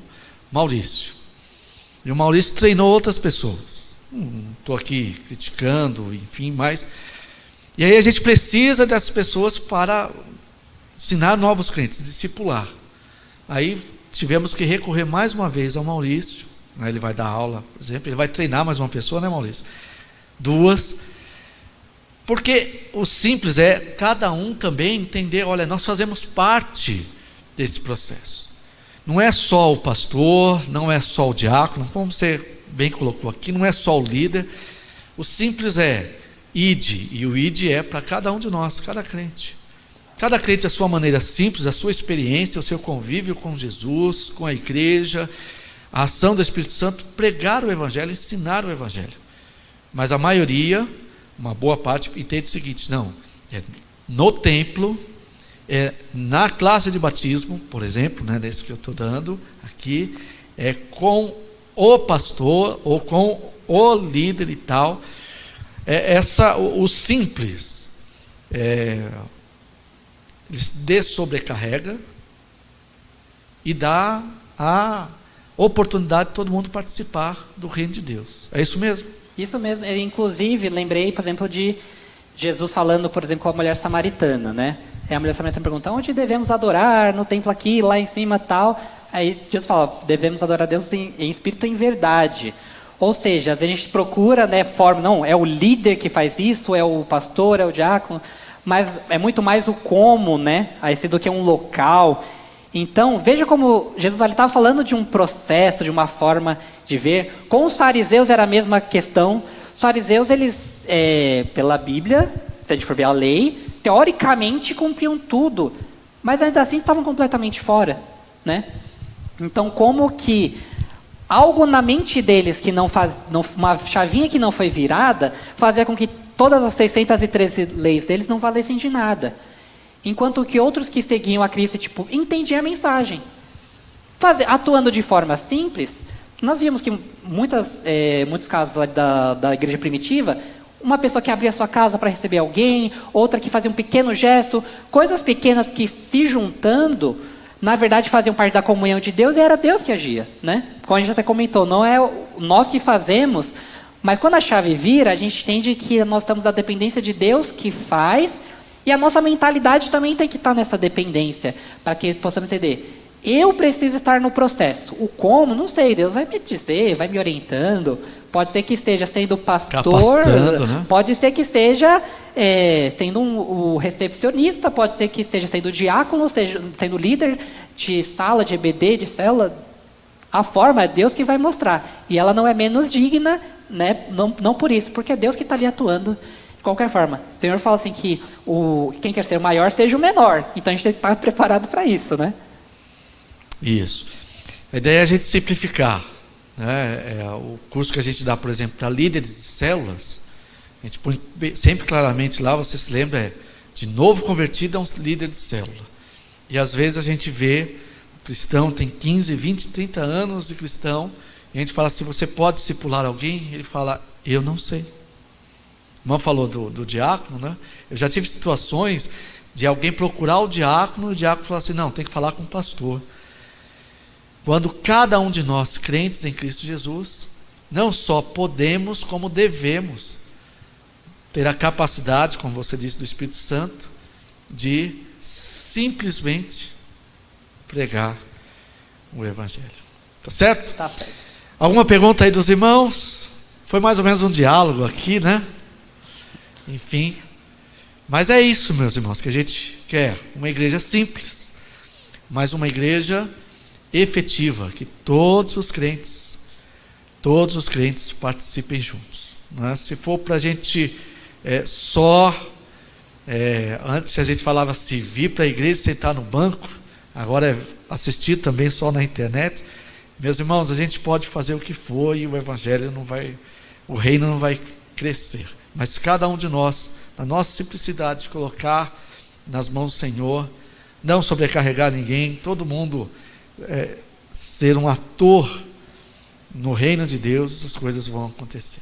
Maurício. E o Maurício treinou outras pessoas. Não estou aqui criticando, enfim, mas... E aí a gente precisa dessas pessoas para ensinar novos crentes, discipular. Aí tivemos que recorrer mais uma vez ao Maurício. Ele vai dar aula, por exemplo, ele vai treinar mais uma pessoa, né, Maurício? 2. Porque o simples é cada um também entender, olha, nós fazemos parte desse processo. Não é só o pastor, não é só o diácono, como você bem colocou aqui, não é só o líder. O simples é ide, e o ide é para cada um de nós, cada crente. Cada crente, a sua maneira simples, a sua experiência, o seu convívio com Jesus, com a igreja, a ação do Espírito Santo, pregar o Evangelho, ensinar o Evangelho. Mas a maioria, uma boa parte, entende o seguinte: não, no templo, na classe de batismo, por exemplo, né, desse que eu estou dando aqui, com o pastor ou com o líder e tal. O simples dessobrecarrega e dá a oportunidade de todo mundo participar do reino de Deus. É isso mesmo? Isso mesmo. Eu, inclusive, lembrei, por exemplo, de Jesus falando, por exemplo, com a mulher samaritana, né? A mulher samaritana pergunta: onde devemos adorar? No templo aqui, lá em cima, tal. Aí Jesus fala: devemos adorar a Deus em espírito e em verdade. Ou seja, às vezes a gente procura, né, forma, não, é o líder que faz isso, é o pastor, é o diácono, mas é muito mais o como, né, do que um local. Então, veja como Jesus estava falando de um processo, de uma forma de ver. Com os fariseus era a mesma questão. Os fariseus, eles, pela Bíblia, se a gente for ver a lei, teoricamente cumpriam tudo, mas ainda assim estavam completamente fora, né? Então, como que algo na mente deles, que uma chavinha que não foi virada, fazia com que todas as 613 leis deles não valessem de nada. Enquanto que outros que seguiam a Cristo, entendiam a mensagem. Atuando de forma simples, nós vimos que muitos casos da igreja primitiva, uma pessoa que abria sua casa para receber alguém, outra que fazia um pequeno gesto, coisas pequenas que, se juntando, na verdade faziam parte da comunhão de Deus, e era Deus que agia, né? Como a gente até comentou, não é nós que fazemos, mas quando a chave vira, a gente entende que nós estamos na dependência de Deus que faz, e a nossa mentalidade também tem que estar nessa dependência, para que possamos entender. Eu preciso estar no processo. O como, não sei, Deus vai me dizer, vai me orientando. Pode ser que seja sendo pastor, né? Pode ser que seja sendo o recepcionista, pode ser que seja sendo diácono, seja sendo líder de sala, de EBD, de célula. A forma é Deus que vai mostrar. E ela não é menos digna, né? Não por isso, porque é Deus que está ali atuando. De qualquer forma, o Senhor fala assim que quem quer ser o maior seja o menor. Então a gente tem que estar preparado para isso, né? Isso. A ideia é a gente simplificar, né? O curso que a gente dá, por exemplo, para líderes de células, a gente põe sempre claramente lá, você se lembra, de novo convertido a um líder de célula. E às vezes a gente vê o cristão tem 15, 20, 30 anos de cristão, e a gente fala assim: você pode discipular alguém? Ele fala: eu não sei. A irmã falou do diácono, né? Eu já tive situações de alguém procurar o diácono falar assim: não, tem que falar com o pastor. Quando cada um de nós, crentes em Cristo Jesus, não só podemos, como devemos ter a capacidade, como você disse, do Espírito Santo, de simplesmente pregar o Evangelho. Tá certo? Tá certo. Alguma pergunta aí dos irmãos? Foi mais ou menos um diálogo aqui, né? Enfim. Mas é isso, meus irmãos, que a gente quer. Uma igreja simples, mas uma igreja efetiva, que todos os crentes participem juntos. Né? Se for para a gente antes a gente falava assim, vir para a igreja, sentar no banco, agora é assistir também só na internet. Meus irmãos, a gente pode fazer o que for e o evangelho o reino não vai crescer. Mas cada um de nós, na nossa simplicidade, colocar nas mãos do Senhor, não sobrecarregar ninguém, todo mundo ser um ator no reino de Deus, as coisas vão acontecer.